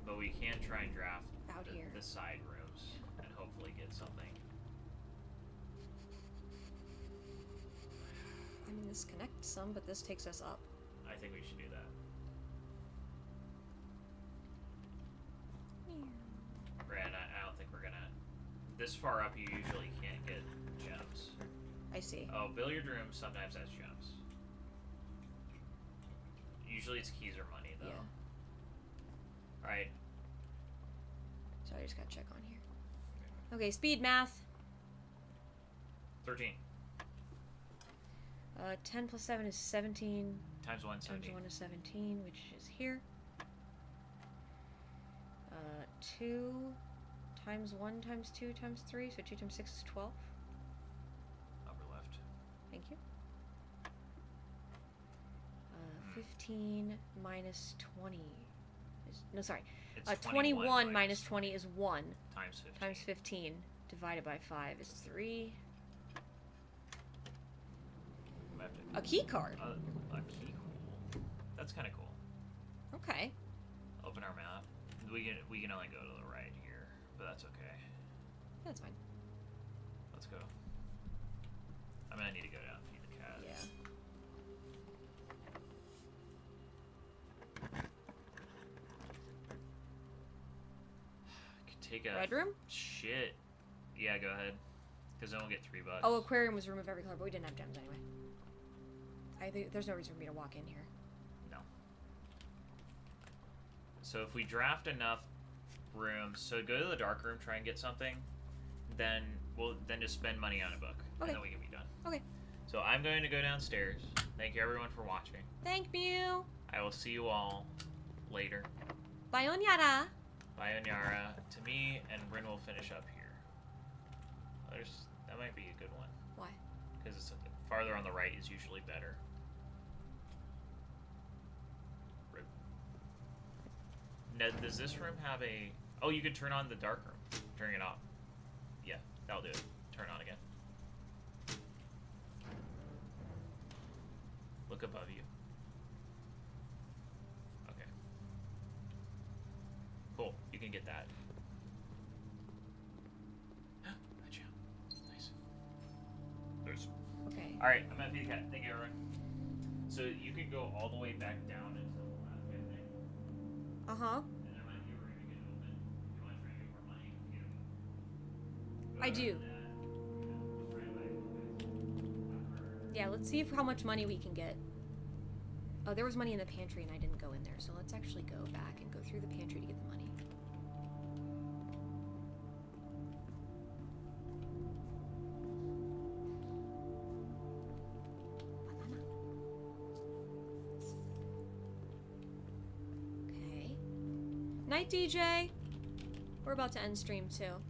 But we can try and draft Out here. the side rooms and hopefully get something. I mean, this connects some, but this takes us up. I think we should do that. Brad, I don't think we're gonna... This far up, you usually can't get gems. I see. Oh, billiard room sometimes has gems. Usually it's keys or money, though. Yeah. Alright. So I just gotta check on here. Okay, speed math. 13. 10 plus 7 is 17. Times 1, Times 17. 1 is 17, which is here. 2 times 1 times 2 times 3, so 2 times 6 is 12. Upper left. Thank you. 15 minus 20 is... No, sorry. It's 21 minus 20 is 1. Times 15. Times 15 divided by 5 is 3. We have to- A key card. a keyhole. That's kind of cool. Okay. Open our map. We can only go to the right here, but that's okay. That's fine. Let's go. I'm gonna need to go down and feed the cat. Yeah. take a Red room? shit. Yeah, go ahead. Because then we'll get $3. Oh, aquarium was room of every color, but we didn't have gems anyway. I think there's no reason for me to walk in here. No. So if we draft enough rooms, so go to the dark room, try and get something, then we'll just spend money on a book, Okay. and then we can be done. Okay. So I'm going to go downstairs. Thank you everyone for watching. Thank you. I will see you all later. Bye, Onyara. Bye, Onyara. To me, and rRin will finish up here. That might be a good one. Why? Because it's farther on the right is usually better. Now, does this room have a... Oh, you could turn on the dark room. Turn it off. Yeah, that'll do it. Turn on again. Look above you. Okay. Cool. You can get that. Gotcha. Nice. There's... Okay. Alright, I'm at the cat. Thank you, everyone. So you can go all the way back down into the last bit thing. Uh-huh. And there might be a room you can open. If you want to try and get more money, you know. I do. Yeah, let's see how much money we can get. Oh, there was money in the pantry and I didn't go in there, so let's actually go back and go through the pantry to get the money. Banana. Okay. Night, DJ! We're about to end stream, too.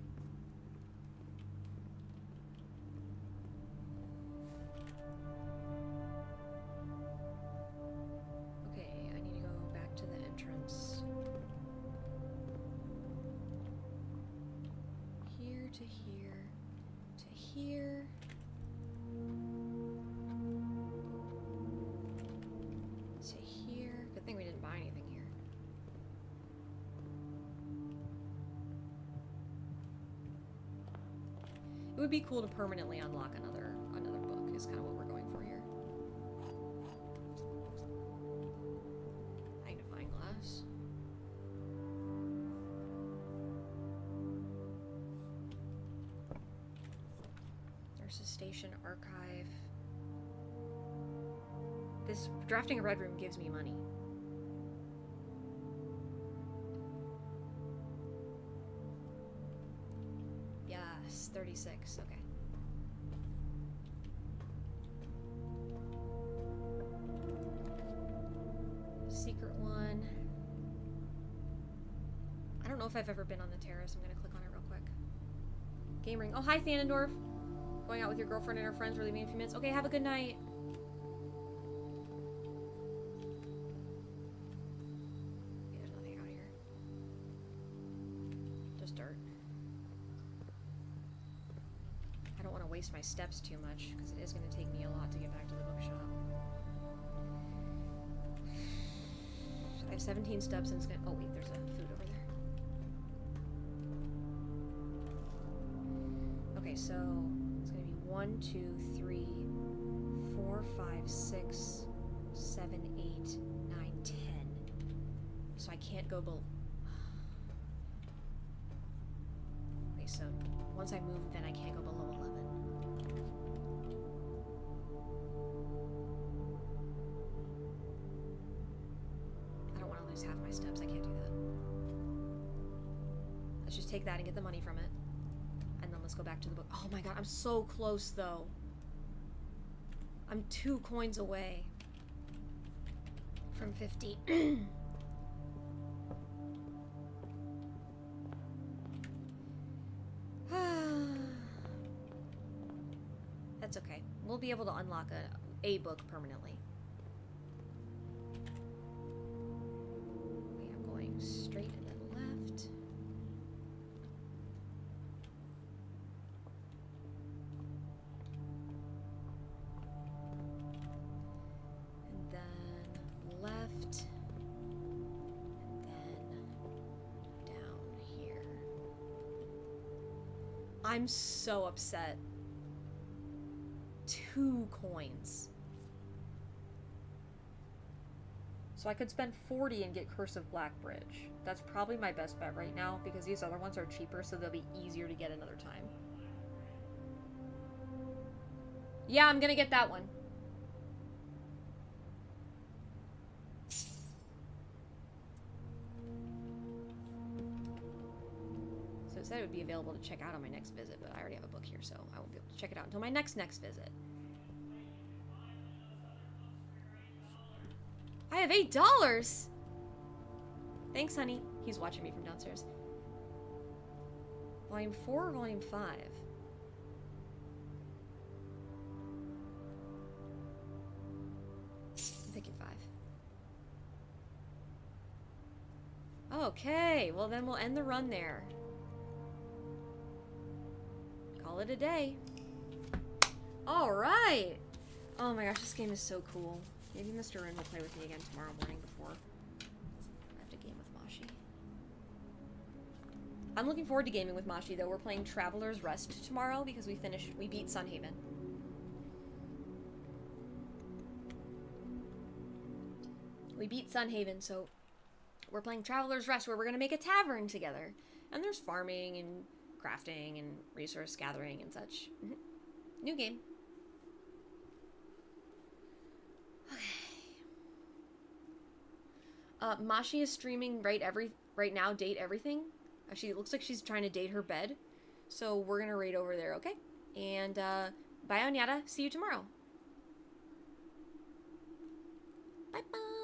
Okay, I need to go back to the entrance. Here to here to here. To here. Good thing we didn't buy anything here. It would be cool to permanently unlock another book, is kind of what we're going for here. Magnifying glass. Nurse's Station Archive. This drafting a red room gives me money. Yes, 36, okay. Secret one. I don't know if I've ever been on the terrace. I'm gonna click on it real quick. Game ring. Oh, hi, Thanendorf. Going out with your girlfriend and her friends. We're leaving in a few minutes. Okay, have a good night. Okay, there's nothing out here. Just dirt. I don't want to waste my steps too much, because it is going to take me a lot to get back to the bookshop. I have 17 steps and it's going to... Oh, wait, there's a food over there. Okay, so it's going to be 1, 2, 3, 4, 5, 6, 7, 8, 9, 10. So I can't go below... Okay, so once I move, then I can't go below 11. I don't want to lose half my steps. I can't do that. Let's just take that and get the money from it. And then let's go back to the book. Oh my god, I'm so close, though. I'm 2 coins away from 50. That's okay. We'll be able to unlock a book permanently. Okay, I'm going straight and then left. And then left. And then down here. I'm so upset. 2 coins. So I could spend 40 and get Curse of Black Bridge. That's probably my best bet right now, because these other ones are cheaper, so they'll be easier to get another time. Yeah, I'm gonna get that one. So it said it would be available to check out on my next visit, but I already have a book here, so I won't be able to check it out until my next visit. I have $8! Thanks, honey. He's watching me from downstairs. Volume 4 or Volume 5? I'm picking 5. Okay, well then we'll end the run there. Call it a day. Alright! Oh my gosh, this game is so cool. Maybe Mr. Rin will play with me again tomorrow morning before I have to game with Mashi. I'm looking forward to gaming with Mashi, though. We're playing Traveler's Rest tomorrow because we beat Sunhaven. We beat Sunhaven, so we're playing Traveler's Rest, where we're going to make a tavern together. And there's farming and crafting and resource gathering and such. New game. Mashi is streaming right now, date everything. She looks like she's trying to date her bed. So we're gonna raid over there, okay? And bye Onyata, see you tomorrow. Bye bye.